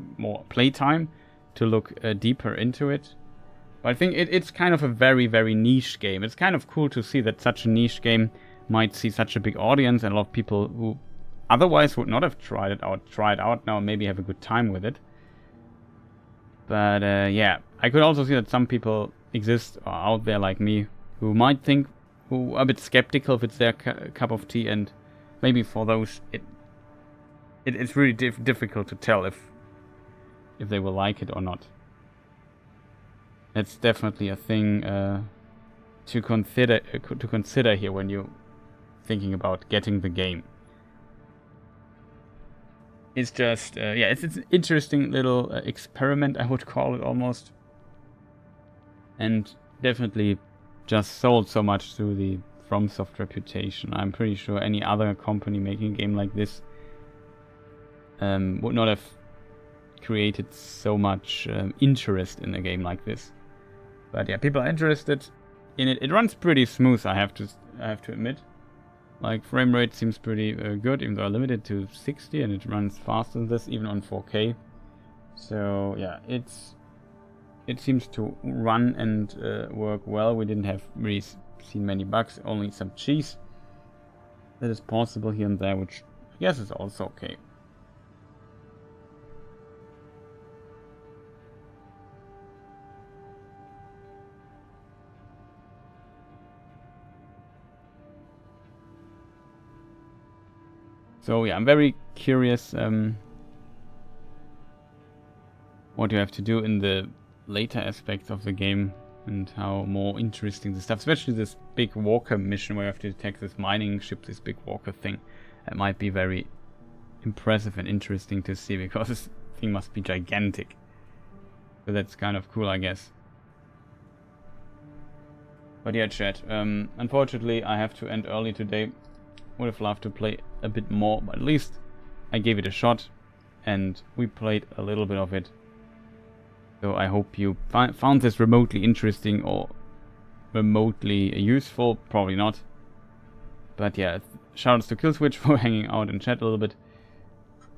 playtime to look deeper into it. But I think it's kind of a very, very niche game. It's kind of cool to see that such a niche game might see such a big audience, and a lot of people who otherwise would not have tried it out now, maybe have a good time with it. But yeah, I could also see that some people exist out there like me who might think, who are a bit skeptical if it's their cup of tea, and maybe for those it's really difficult to tell if they will like it or not. It's definitely a thing to consider here when you're thinking about getting the game. It's just yeah, it's an interesting little experiment, I would call it almost, and definitely just sold so much through the FromSoft reputation. I'm pretty sure any other company making a game like this would not have created so much interest in a game like this. But yeah, people are interested in it. It runs pretty smooth, I have to admit. Like, frame rate seems pretty good, even though I limited to 60, and it runs faster than this, even on 4K. So yeah, it seems to run and work well. We didn't have really seen many bugs, only some cheese that is possible here and there, which I guess is also okay. So yeah, I'm very curious what you have to do in the later aspects of the game and how more interesting the stuff, especially this big walker mission where you have to detect this mining ship, this big walker thing. That might be very impressive and interesting to see, because this thing must be gigantic. So that's kind of cool, I guess. But yeah, chat, unfortunately I have to end early today. Would have loved to play a bit more, but at least I gave it a shot and we played a little bit of it. So I hope you found this remotely interesting or remotely useful. Probably not. But yeah, shoutouts to Killswitch for hanging out and chat a little bit.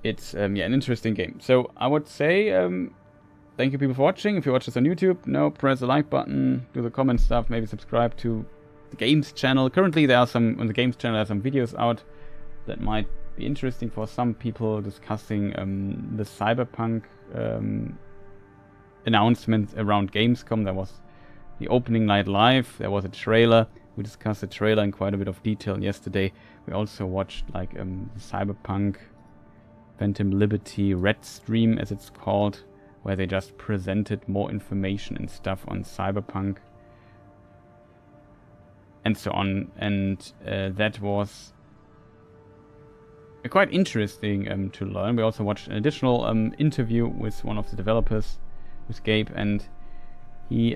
It's yeah, an interesting game. So I would say thank you people for watching. If you watch this on YouTube, press the like button, do the comment stuff, maybe subscribe to the Games channel. Currently there are some, on the Games channel there are some videos out that might be interesting for some people, discussing the Cyberpunk announcement around Gamescom. There was the opening night live, there was a trailer. We discussed the trailer in quite a bit of detail yesterday. We also watched like the Cyberpunk Phantom Liberty Red Stream, as it's called, where they just presented more information and stuff on Cyberpunk and so on, and that was quite interesting to learn. We also watched an additional interview with one of the developers, with Gabe, and he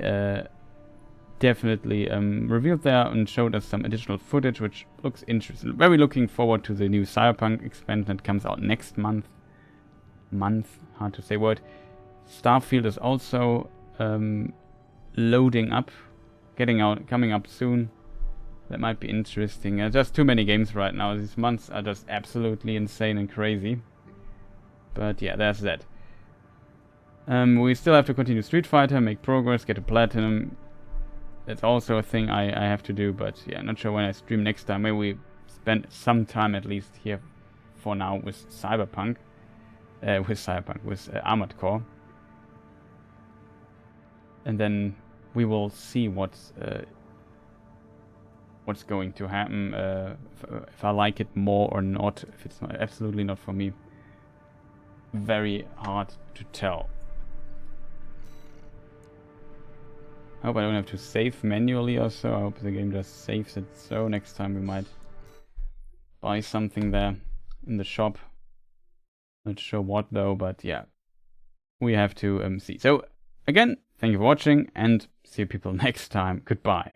definitely revealed there and showed us some additional footage, which looks interesting. Very looking forward to the new Cyberpunk expansion that comes out next month. Hard to say word. Starfield is also loading up, coming up soon. That might be interesting. Just too many games right now. These months are just absolutely insane and crazy. But yeah, there's that. We still have to continue Street Fighter, make progress, get to Platinum. That's also a thing I have to do, but yeah, not sure when I stream next time. Maybe we spend some time at least here for now with Cyberpunk. With Armored Core. And then we will see what's going to happen, if I like it more or not, if it's absolutely not for me. Very hard to tell. I hope I don't have to save manually or so. I hope the game just saves it. So next time we might buy something there in the shop. Not sure what though, but yeah, we have to see. So again, thank you for watching, and see you people next time. Goodbye.